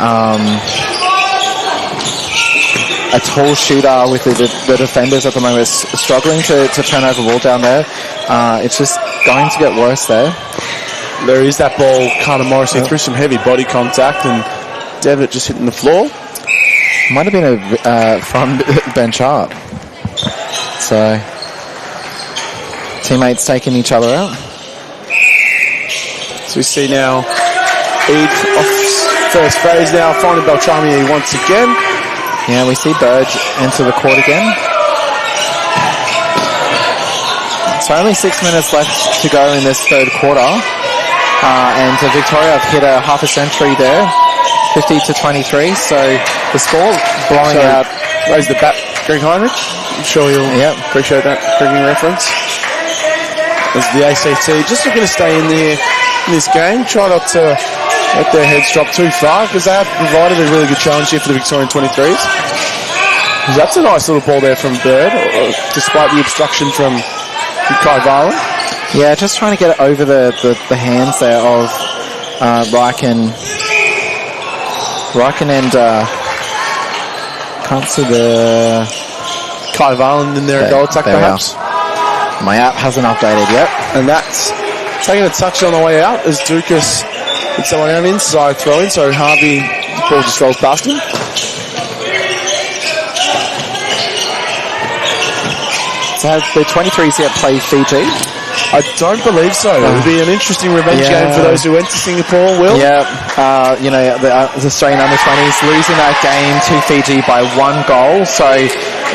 a tall shooter with the defenders at the moment struggling to turn over the ball down there. It's just going to get worse there. There is that ball, Carter Morrissey through some heavy body contact, and Devitt just hitting the floor. Might have been from Ben Sharp. So teammates taking each other out. So we see now Eid off first phase now, finding Beltrami once again. Yeah, we see Burge enter the court again. So only 6 minutes left to go in this third quarter. And Victoria have hit a half a century there, 50-23. So the score blowing out. Raise the bat, Greg Heinrich. I'm sure you'll appreciate that cricket reference. As the ACT just looking to stay in this game, try not to let their heads drop too far, because they have provided a really good challenge here for the Victorian 23s. That's a nice little ball there from Bird, despite the obstruction from Kai Varland. Yeah, just trying to get it over the hands there of Riken and can't see the Kai Varland in there, goal attack perhaps. My app hasn't updated yet. And that's taking a touch on the way out as Dukas hits someone out inside throw-in, so Harvey, the ball just rolls past him. So have the 23s yet played Fiji? I don't believe so. It would be an interesting revenge game for those who went to Singapore, Will. Yeah, the Australian under-20s losing that game to Fiji by 1 goal, so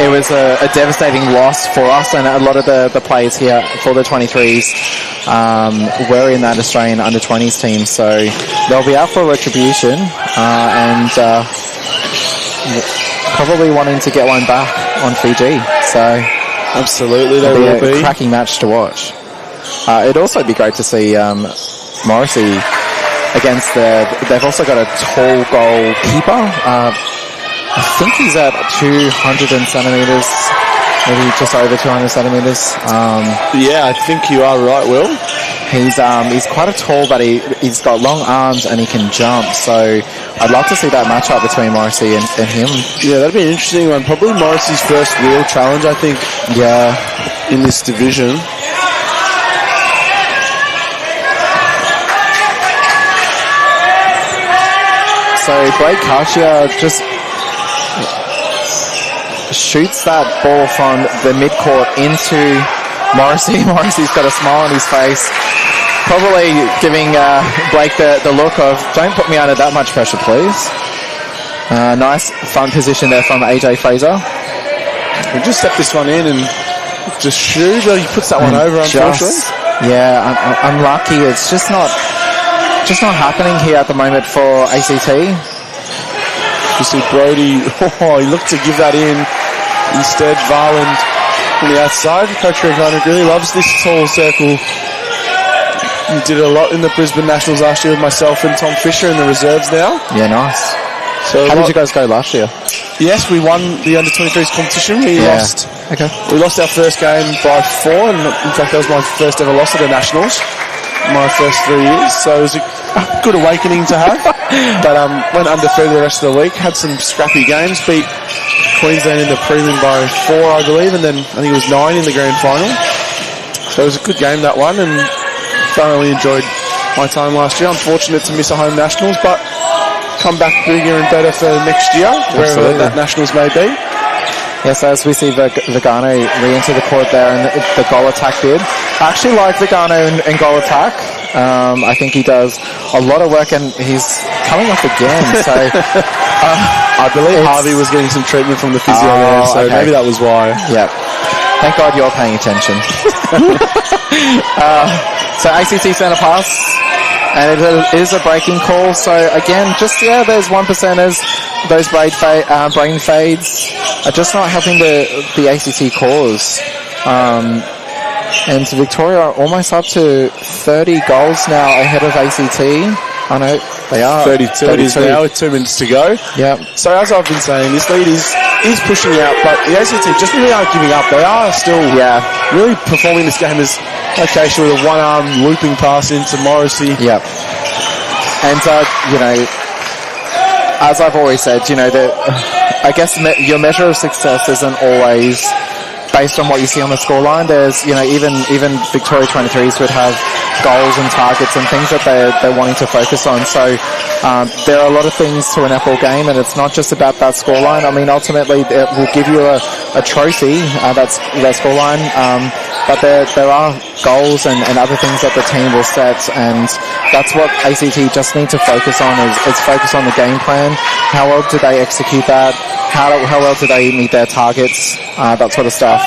it was a devastating loss for us, and a lot of the players here for the 23s were in that Australian under-20s team, so they'll be out for retribution, and probably wanting to get one back on Fiji, so absolutely they it'll will be be. a cracking match to watch. It'd also be great to see Morrissey against they've also got a tall goalkeeper. I think he's at 200 centimetres, maybe just over 200 centimetres. Yeah, I think you are right, Will. He's quite a tall, but he's got long arms and he can jump. So I'd love to see that matchup between Morrissey and him. Yeah, that'd be an interesting one. Probably Morrissey's first real challenge, I think. Yeah, in this division. So Blake Karcher just shoots that ball from the midcourt into Morrissey. Morrissey's got a smile on his face, probably giving Blake the look of, don't put me under that much pressure, please. Nice front position there from AJ Fraser. We just step this one in and just shoot. He puts that one over, unfortunately. Yeah, unlucky. It's just not happening here at the moment for ACT. You see Brody, he looked to give that in. Instead, Varland on the outside. Coach Greg Heinrich really loves this tall circle. He did a lot in the Brisbane Nationals last year with myself and Tom Fisher in the reserves now. Yeah, nice. So how did you guys go last year? Yes, we won the under-23s competition. We lost our first game by 4, and in fact that was my first ever loss at the Nationals. My first 3 years, so it was a good awakening to have. But went undefeated the rest of the week, had some scrappy games, beat Queensland in the prelim by 4, I believe, and then I think it was 9 in the grand final. So it was a good game, that one, and thoroughly enjoyed my time last year. Unfortunate to miss a home Nationals, but come back bigger and better for next year, wherever that Nationals may be. Yes, as we see Vigano re-enter the court there and the goal attack bid. I actually like Vigano in goal attack. I think he does a lot of work and he's coming off again. So I believe Harvey was getting some treatment from the physio there, so maybe that was why. Yeah. Thank God you're paying attention. So ACT centre pass. And it is a breaking call. So again, there's 1%ers. Those brain fades are just not helping the ACT cause. And Victoria are almost up to 30 goals now ahead of ACT. I know they are 32 it is now with 2 minutes to go. Yeah. So as I've been saying, this lead is pushing out, but the ACT just really aren't giving up. They are still really performing this game as Acacia with a one-arm looping pass into Morrissey. Yeah. And as I've always said, I guess your measure of success isn't always based on what you see on the scoreline. There's, even Victoria 23s would have goals and targets and things that they're wanting to focus on. So there are a lot of things to a netball game, and it's not just about that scoreline. I mean, ultimately, it will give you a trophy, that's that scoreline, but there are goals and other things that the team will set, and that's what ACT just need to focus on is focus on the game plan. How well do they execute that? How well do they meet their targets? That sort of stuff.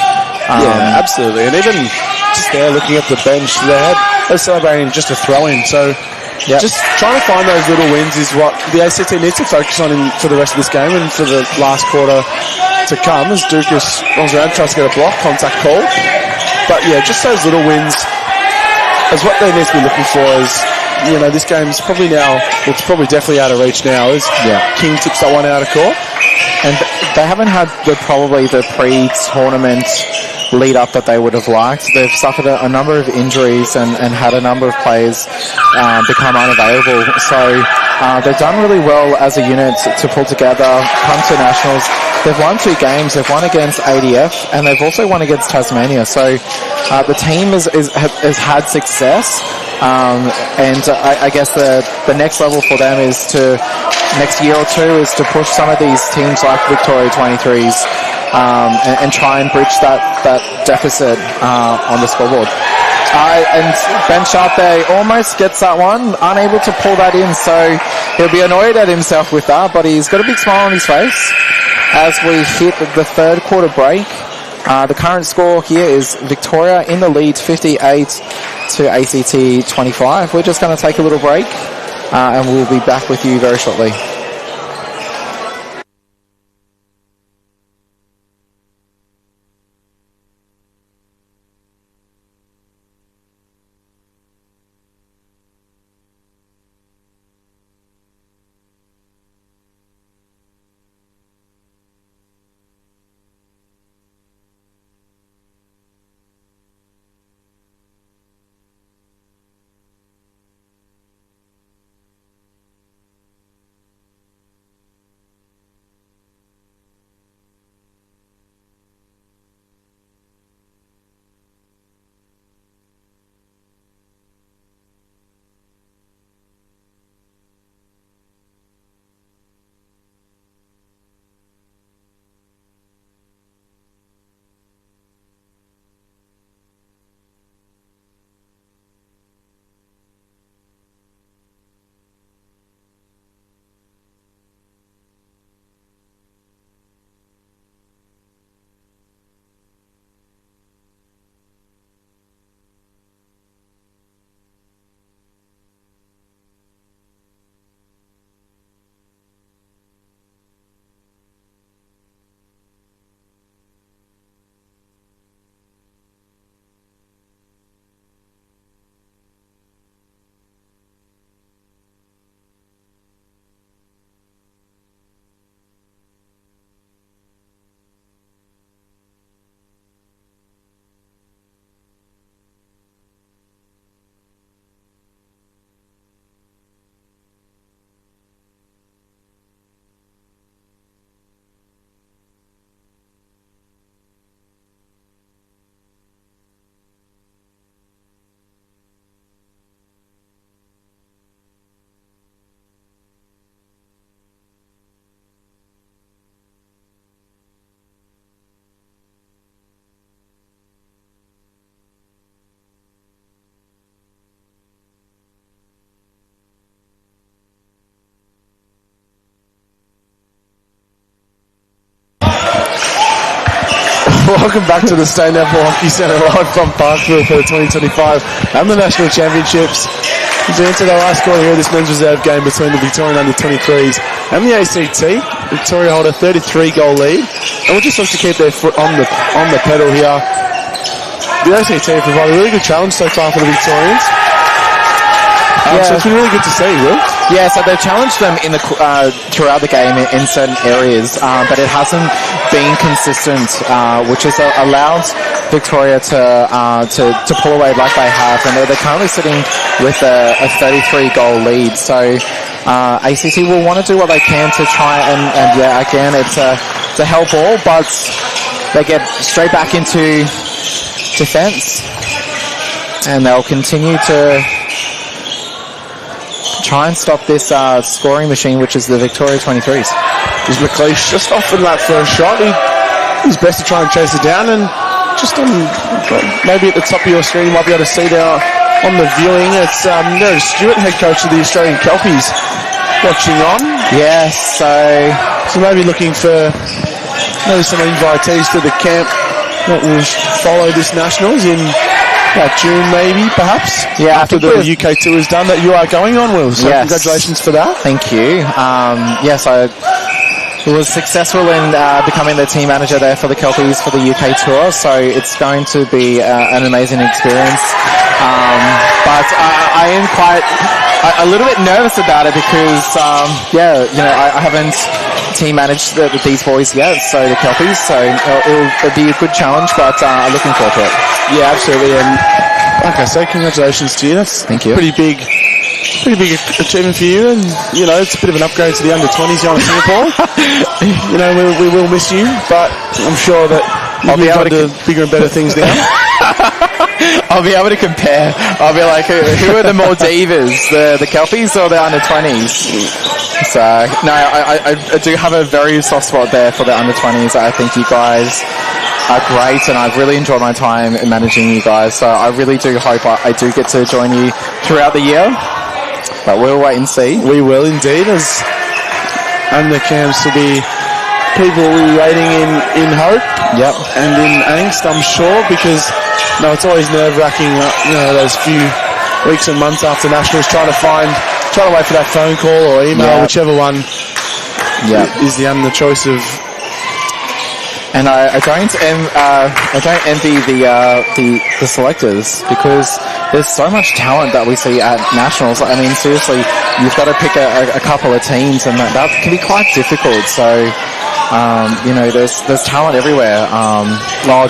Yeah, absolutely. And even just there looking at the bench, they're celebrating just a throw-in. So just trying to find those little wins is what the ACT needs to focus on for the rest of this game and for the last quarter to come as Dukas runs around, tries to get a block, contact call. But yeah, just those little wins is what they need to be looking for. Is this game's probably now, it's probably definitely out of reach now as King tips that one out of court. And they haven't had probably the pre-tournament lead up that they would have liked. They've suffered a number of injuries and had a number of players become unavailable. So they've done really well as a unit to pull together, come to nationals. They've won 2 games. They've won against ADF and they've also won against Tasmania. So the team has had success. And I guess the next level for them is next year or two is to push some of these teams like Victoria 23s and try and bridge that deficit on the scoreboard. And Ben Sharp there almost gets that one, unable to pull that in, so he'll be annoyed at himself with that, but he's got a big smile on his face as we hit the third quarter break. The current score here is Victoria in the lead, 58 to ACT 25. We're just going to take a little break and we'll be back with you very shortly. Welcome back to the State Netball Hockey Centre live from Parkville for the 2025 and the National Championships. As we enter the last quarter here of this men's reserve game between the Victorian under-23s and the ACT. Victoria hold a 33-goal lead and will just look to keep their foot on the pedal here. The ACT have provided a really good challenge so far for the Victorians. So it's been really good to see, Will. Yeah, so they've challenged them in the throughout the game in certain areas, but it hasn't been consistent, which has allowed Victoria to pull away like they have, and they're currently sitting with a 33-goal lead. So ACT will want to do what they can to try and yeah, again, it's a help all, but they get straight back into defense, and they'll continue to try and stop this scoring machine, which is the Victoria 23s. Is McLeish just offered that first shot? He's best to try and chase it down, and just on maybe at the top of your screen you might be able to see there on the viewing, it's Nerd Stewart, head coach of the Australian Kelpies, watching on. Yes, so maybe looking for maybe some invitees to the camp that will follow this Nationals in June, maybe, perhaps. Yeah, after the UK tour is done, that you are going on, Will. So yes. Congratulations for that. Thank you. Yes, I was successful in becoming the team manager there for the Kelpies for the UK tour, so it's going to be an amazing experience. But I am quite a little bit nervous about it because, I haven't team managed these boys yet, so the Kelpies. So it'll be a good challenge, but looking forward to it. Yeah, absolutely. And like I say, congratulations to you. That's Thank you. Pretty big achievement for you. And, you know, it's a bit of an upgrade to the under-20s here in Singapore. You know, we will miss you, but I'm sure that I'll be able to bigger and better things now. I'll be able to compare. I'll be like, who are the more divas, the Kelpies or the under-20s? So, no, I do have a very soft spot there for the under-20s. I think you guys are great, and I've really enjoyed my time in managing you guys. So I really do hope I do get to join you throughout the year. But we'll wait and see. We will indeed, as under camps will be people will be waiting in hope. Yep. And in angst, I'm sure, because it's always nerve-wracking, those few weeks and months after Nationals, trying to wait for that phone call or email, whichever one is the choice of. And I don't envy the selectors, because there's so much talent that we see at Nationals. I mean, seriously, you've got to pick a couple of teams, and that can be quite difficult. So, there's talent everywhere.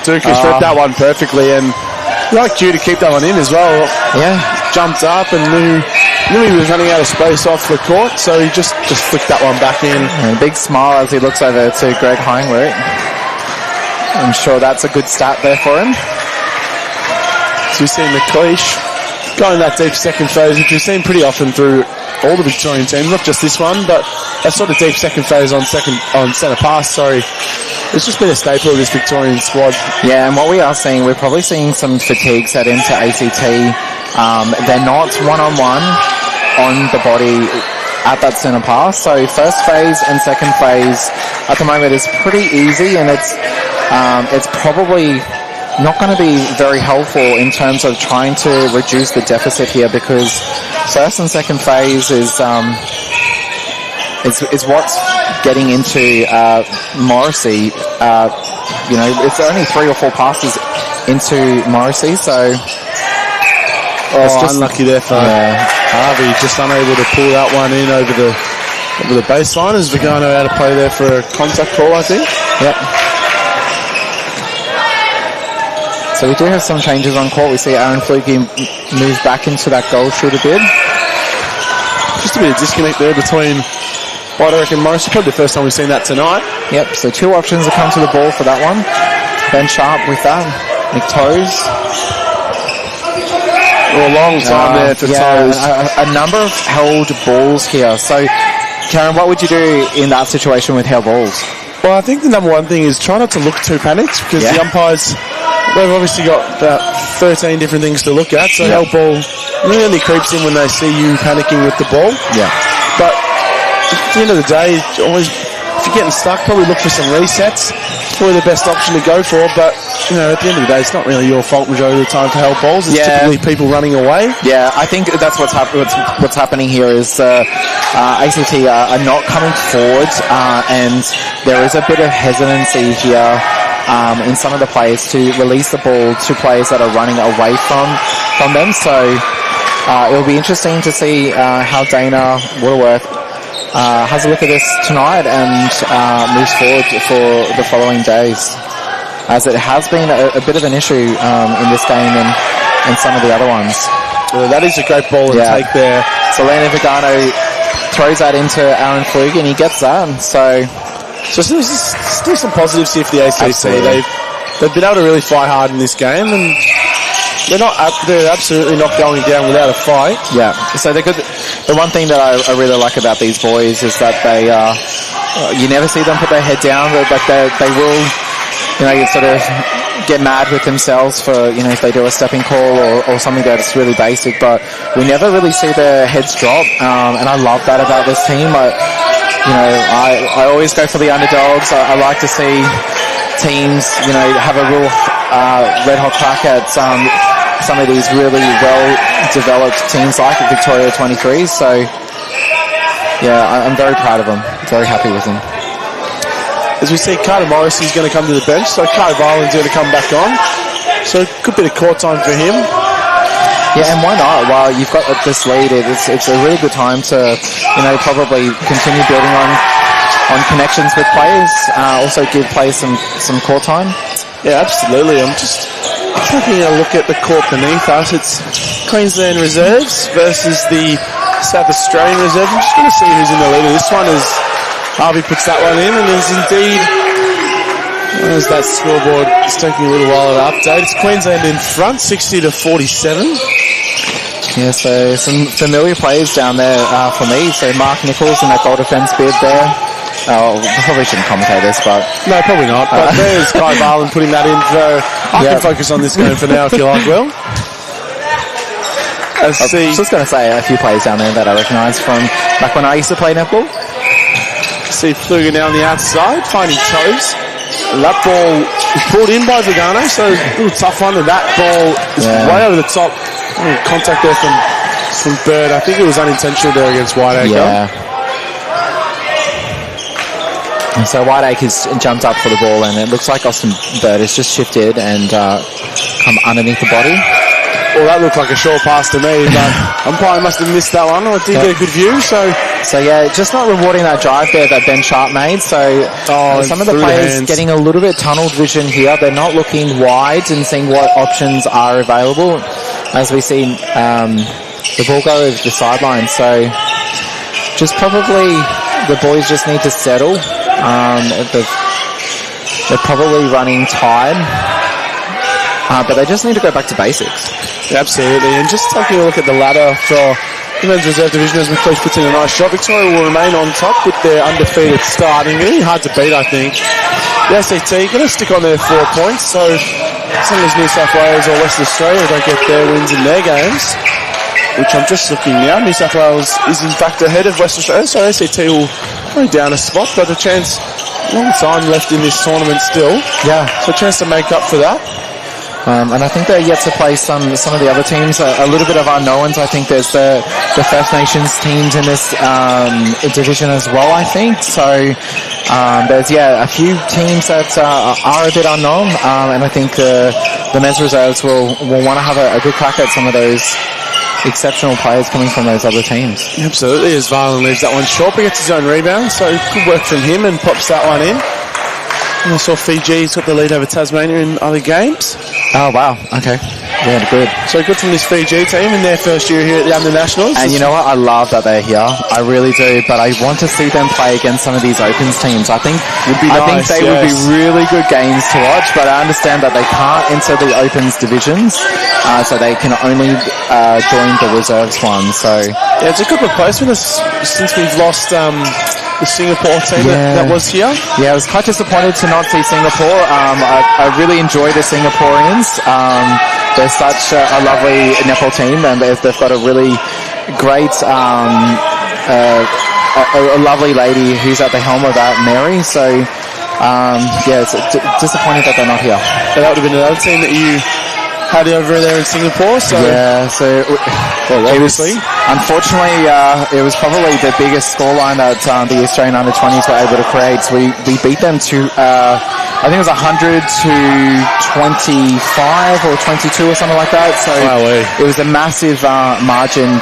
Duke has read that one perfectly, and I'd like you to keep that one in as well. Yeah. Jumped up and knew he was running out of space off the court, so he just flicked that one back in. And a big smile as he looks over to Greg Heinrich. I'm sure that's a good stat there for him. So we've seen McLeish going that deep second phase, which we've seen pretty often through all the Victorian teams, not just this one, but that sort of deep second phase on centre pass, it's just been a staple of this Victorian squad. Yeah, and what we are seeing, we're probably seeing some fatigue set into ACT. They're not one-on-one on the body at that centre pass. So first phase and second phase at the moment is pretty easy, and it's probably not going to be very helpful in terms of trying to reduce the deficit here, because first and second phase is what's getting into Morrissey. It's only 3 or 4 passes into Morrissey, so it's just unlucky there for Harvey, just unable to pull that one in over the baseline, as Vigano out of play there for a contact call, I think. Yep. So we do have some changes on court. We see Aaron Fluke move back into that goal shooter bid. Just a bit of disconnect there between Boderick and Morrissey. Probably the first time we've seen that tonight. Yep, so 2 options have come to the ball for that one. Ben Sharp with that. Nick Toes. A long time there for Toes. A number of held balls here. So, Karen, what would you do in that situation with held balls? Well, I think the number one thing is try not to look too panicked, because the umpires, they've obviously got about 13 different things to look at, so held ball really creeps in when they see you panicking with the ball. Yeah. But at the end of the day, always, if you're getting stuck, probably look for some resets. It's probably the best option to go for, but at the end of the day, it's not really your fault majority of the time for held balls. It's typically people running away. Yeah, I think that's what's happening here is ACT are not coming forward, and there is a bit of hesitancy here in some of the players to release the ball to players that are running away from them. So it'll be interesting to see how Dana Waterworth has a look at this tonight and moves forward for the following days, as it has been a bit of an issue in this game and some of the other ones. That is a great ball and take there. So Landon Vigano throws that into Aaron Flug, and he gets that. So there's still some positives here for the ACC. Absolutely. They've been able to really fight hard in this game, and they're absolutely not going down without a fight. Yeah. So they're good. The one thing that I really like about these boys is that they you never see them put their head down, but they will sort of get mad with themselves for if they do a stepping call or something that's really basic, but we never really see their heads drop, and I love that about this team. I always go for the underdogs. I like to see teams have a real red hot crack at some of these really well-developed teams like Victoria 23s. So, I'm very proud of them. Very happy with them. As we see, Carter Morrissey's going to come to the bench, so Carter Violent's going to come back on. So, good bit of court time for him. Yeah, and why not? While you've got this lead, it's a really good time to, probably continue building on on connections with players, also give players some court time. Yeah, absolutely. I'm just taking a look at the court beneath us. It's Queensland reserves versus the South Australian reserves. I'm just going to see who's in the leader. This one is Harvey puts that one in, and is indeed. Where's that scoreboard? It's taking a little while to update. It's Queensland in front, 60-47. Yeah, so some familiar players down there for me. So Mark Nichols in that goal defence bid there. Probably shouldn't commentate this, but... No, probably not. But there's Kai Varland putting that in. I can focus on this game for now if you like, Will. I was just going to say a few players down there that I recognise from back when I used to play netball. See Pfluger now on the outside, finding toes. That ball is pulled in by Vigano, so a little tough one, and that ball is way over the top. Contact there from Bird. I think it was unintentional there against Whiteacre. Yeah. And so Whiteacre's jumped up for the ball, and it looks like Austin Bird has just shifted and come underneath the body. Well, that looked like a short pass to me, but umpire must have missed that one. I did get a good view, so yeah, just not rewarding that drive there that Ben Sharp made. So some of the players getting a little bit tunnel vision here. They're not looking wide and seeing what options are available as we see the ball go over the sideline. So just probably the boys just need to settle. They're probably running tired, but they just need to go back to basics. Yeah, absolutely. And just taking a look at the ladder for the men's reserve division as McLeish puts in a nice shot. Victoria will remain on top with their undefeated start. And really hard to beat, I think. The SAT going to stick on their 4 points. So as long as New South Wales or Western Australia don't get their wins in their games, which I'm just looking now, New South Wales is in fact ahead of Western Australia. So SAT will go down a spot, but a chance, long time left in this tournament still. Yeah. So a chance to make up for that. And I think they're yet to play some of the other teams, a little bit of unknowns. I think there's the First Nations teams in this division as well, I think. So there's, a few teams that are a bit unknown. And I think the men's reserves will want to have a good crack at some of those exceptional players coming from those other teams. Absolutely, as Varland leaves that one short, but gets his own rebound, so good work from him and pops that one in. And I saw Fiji's got the lead over Tasmania in other games. Oh, wow. Okay. Yeah, good. So good from this Fiji team in their first year here at the Under Nationals. And you know what? I love that they're here. I really do. But I want to see them play against some of these Opens teams. I think would be really good games to watch. But I understand that they can't enter the Opens divisions, so they can only join the reserves one. So yeah, it's a good replacement since we've lost the Singapore team that was here. Yeah, I was quite disappointed to not see Singapore. I really enjoy the Singaporeans. They're such a lovely netball team, and they've got a really great, a lovely lady who's at the helm of that, Mary. So, it's disappointing that they're not here. But that would have been another team that you had over there in Singapore. So obviously, unfortunately, it was probably the biggest scoreline that the Australian under-20s were able to create. So we beat them to, I think it was 100 to 25 or 22 or something like that. So it was a massive margin.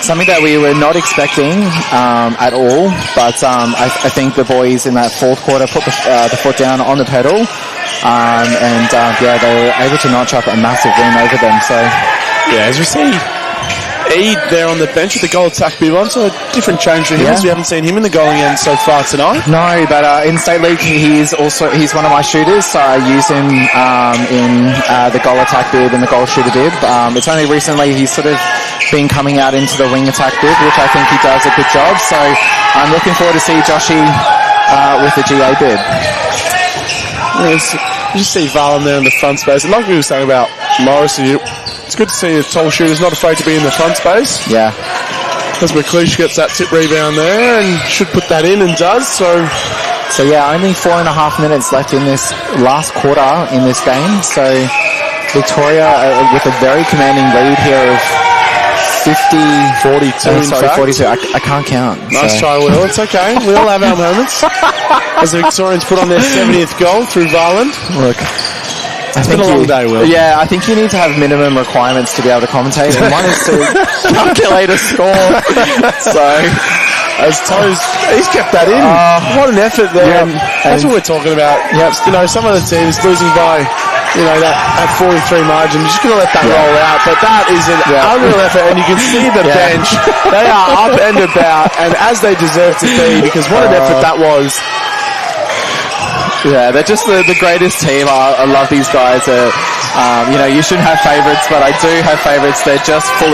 Something that we were not expecting at all, but I think the boys in that fourth quarter put the foot down on the pedal, and they were able to notch up a massive win over them. So as we see Eid there on the bench with the goal attack bib on, so a different change for him as we haven't seen him in the goaling end so far tonight. No, but in State League he's one of my shooters, so I use him in the goal attack bib and the goal shooter bib. It's only recently he's sort of been coming out into the wing attack bib, which I think he does a good job. So I'm looking forward to see Joshy with the GA bib. You just see Varland there in the front space. And like we were saying about Morris, it's good to see a tall shooter's not afraid to be in the front space. Yeah. As McLeish gets that tip rebound there and should put that in and does. So only 4.5 minutes left in this last quarter in this game. So Victoria with a very commanding lead here of 42. 42. I can't count. Nice try, Will. It's okay. We all have our moments. As the Victorians put on their 70th goal through Varland. Look, it's been a long day, Will. Yeah, I think you need to have minimum requirements to be able to commentate, and one is to calculate a score. So as Toes, he's kept that in. What an effort there. Yeah. That's what we're talking about. Yep. You know, some of the teams losing by, you know, that 43 margin, you're just going to let that roll out. But that is an unreal effort, and you can see the bench. They are up and about, and as they deserve to be, because what an effort that was. Yeah, they're just the greatest team. I love these guys. You know, you shouldn't have favourites, but I do have favourites. They're just full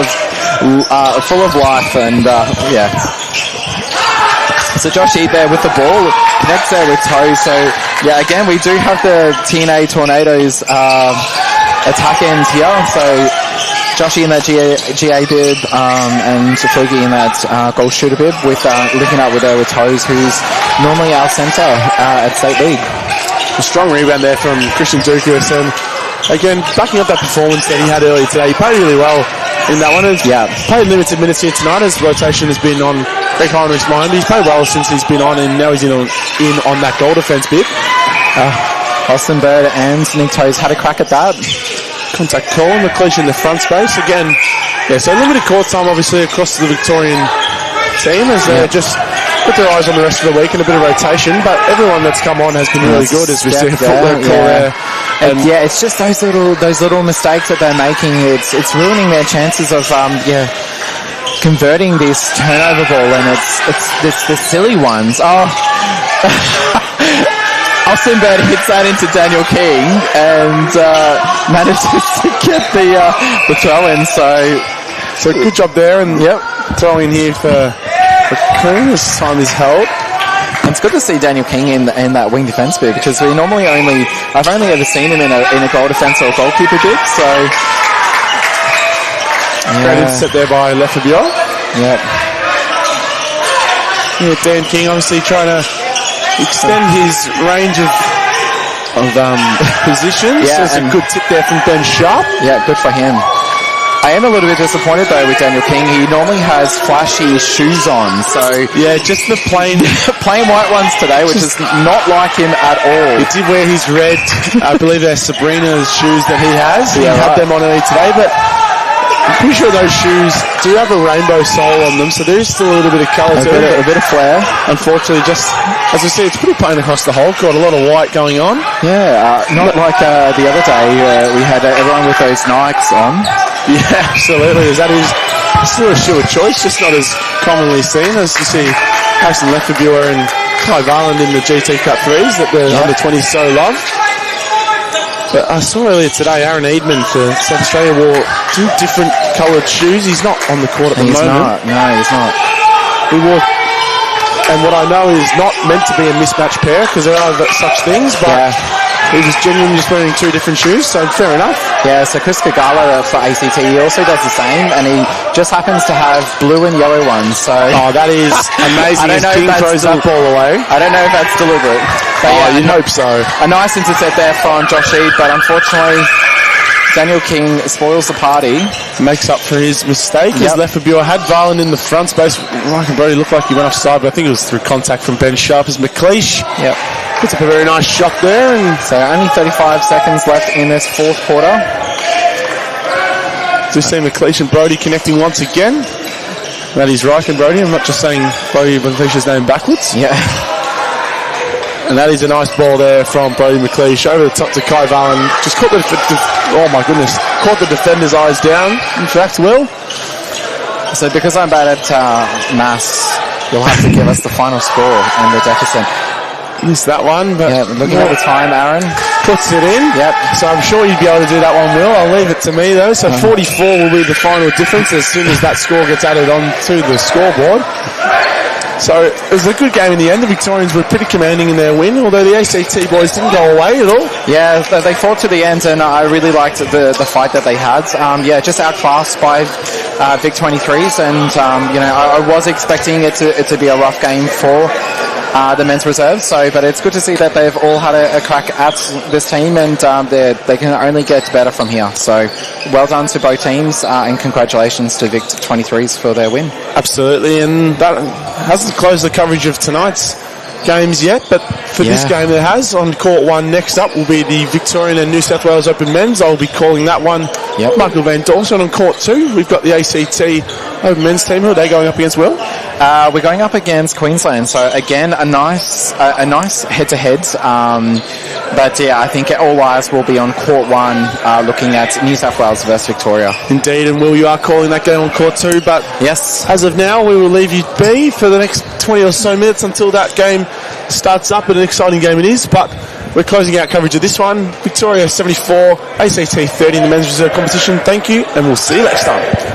of life, and yeah. So Josh Eade there with the ball, connects there with Toes. So yeah, again, we do have the TNA Tornadoes attack end here. So Joshy in that GA bib, and Flugie in that goal shooter bib, with linking up with Toes, who's normally our centre at State League. A strong rebound there from Christian Dukas, and again, backing up that performance that he had earlier today. He played really well in that one. Played limited minutes here tonight as rotation has been on Greg Heinrich's mind. He's played well since he's been on, and now he's in on that goal defence bit. Austin Bird and Nick Toes had a crack at that. Contact call, McLeish in the front space. Again, so limited court time obviously across the Victorian team as they just put their eyes on the rest of the week and a bit of rotation, but everyone that's come on has been really good, as we see a footwork call there. And yeah, it's just those little mistakes that they're making. It's ruining their chances of converting this turnover ball, and it's the silly ones. Austin Bird hits that into Daniel King and manages to get the throw in. So good job there, and throw in here for King. This time is held. And it's good to see Daniel King in that wing defence bit, because I've only ever seen him in a goal defence or a goalkeeper bit. So great intercept there by Lefebvre. Yeah, Dan King obviously trying to extend his range of positions. Yeah, there's a good tip there from Ben Sharp. Yeah, good for him. I am a little bit disappointed though with Daniel King. He normally has flashy shoes on, so yeah, just the plain white ones today, which is not like him at all. He did wear his red, I believe they're Sabrina's shoes that he has. He had them on earlier today, but I'm pretty sure those shoes do have a rainbow sole on them, so there is still a little bit of colour to it. A bit of flair. Unfortunately, just as we see, it's pretty plain across the whole court. A lot of white going on. Yeah, not like the other day we had everyone with those Nikes on. Yeah, absolutely. That is still a shoe of choice, just not as commonly seen as you see Harrison Lefebvre and Kai Varland in the GT Cup 3s that the under-20s so love. But I saw earlier today Aaron Eadman for South Australia wore two different coloured shoes. He's not on the court at the moment. No, he's not. He wore, and what I know is not meant to be a mismatched pair, because there are such things, but he was genuinely just wearing two different shoes, so fair enough. Yeah, so Chris Kagala for ACT, he also does the same, and he just happens to have blue and yellow ones, so... Oh, that is amazing as King throws that ball away. I don't know if that's deliberate. But you'd hope so. A nice intercept there from Josh Eade, but unfortunately Daniel King spoils the party. Makes up for his mistake. His Lefebvre had Varland in the front space. Ryan Brody looked like he went offside, but I think it was through contact from Ben Sharp as McLeish. Puts up a very nice shot there. And so only 35 seconds left in this fourth quarter. Do see McLeish and Brody connecting once again. That is Reich and Brody. I'm not just saying Brody McLeish's name backwards. Yeah. And that is a nice ball there from Brody McLeish over the top to Kai Varland. Just caught caught the defender's eyes down. In fact, Will. So because I'm bad at maths, you'll have to give us the final score and the deficit. Missed that one, but looking at the time, Aaron puts it in. So I'm sure you'd be able to do that one, Will. I'll leave it to me though. So 44 will be the final difference as soon as that score gets added on to the scoreboard. So it was a good game in the end. The Victorians were pretty commanding in their win, although the ACT boys didn't go away at all. Yeah, they fought to the end, and I really liked the fight that they had. Just outclassed by Vic 23s, and I was expecting it to be a rough game for the men's reserves. But it's good to see that they've all had a crack at this team, and they can only get better from here. So well done to both teams, and congratulations to Vic 23s for their win. Absolutely, and that hasn't closed the coverage of tonight's games yet, but for this game there has. On court one next up will be the Victorian and New South Wales Open Men's. I'll be calling that one. Michael Van Dawson. On court two, we've got the ACT Open Men's team. Who are they going up against, Will? We're going up against Queensland, so again a nice head-to-head. But yeah, I think all eyes will be on Court 1, looking at New South Wales versus Victoria. Indeed, and Will, you are calling that game on Court 2, but Yes. as of now, we will leave you be for the next 20 or so minutes until that game starts up, and an exciting game it is, but we're closing out coverage of this one. Victoria 74, ACT 30 in the men's reserve competition. Thank you, and we'll see you next time.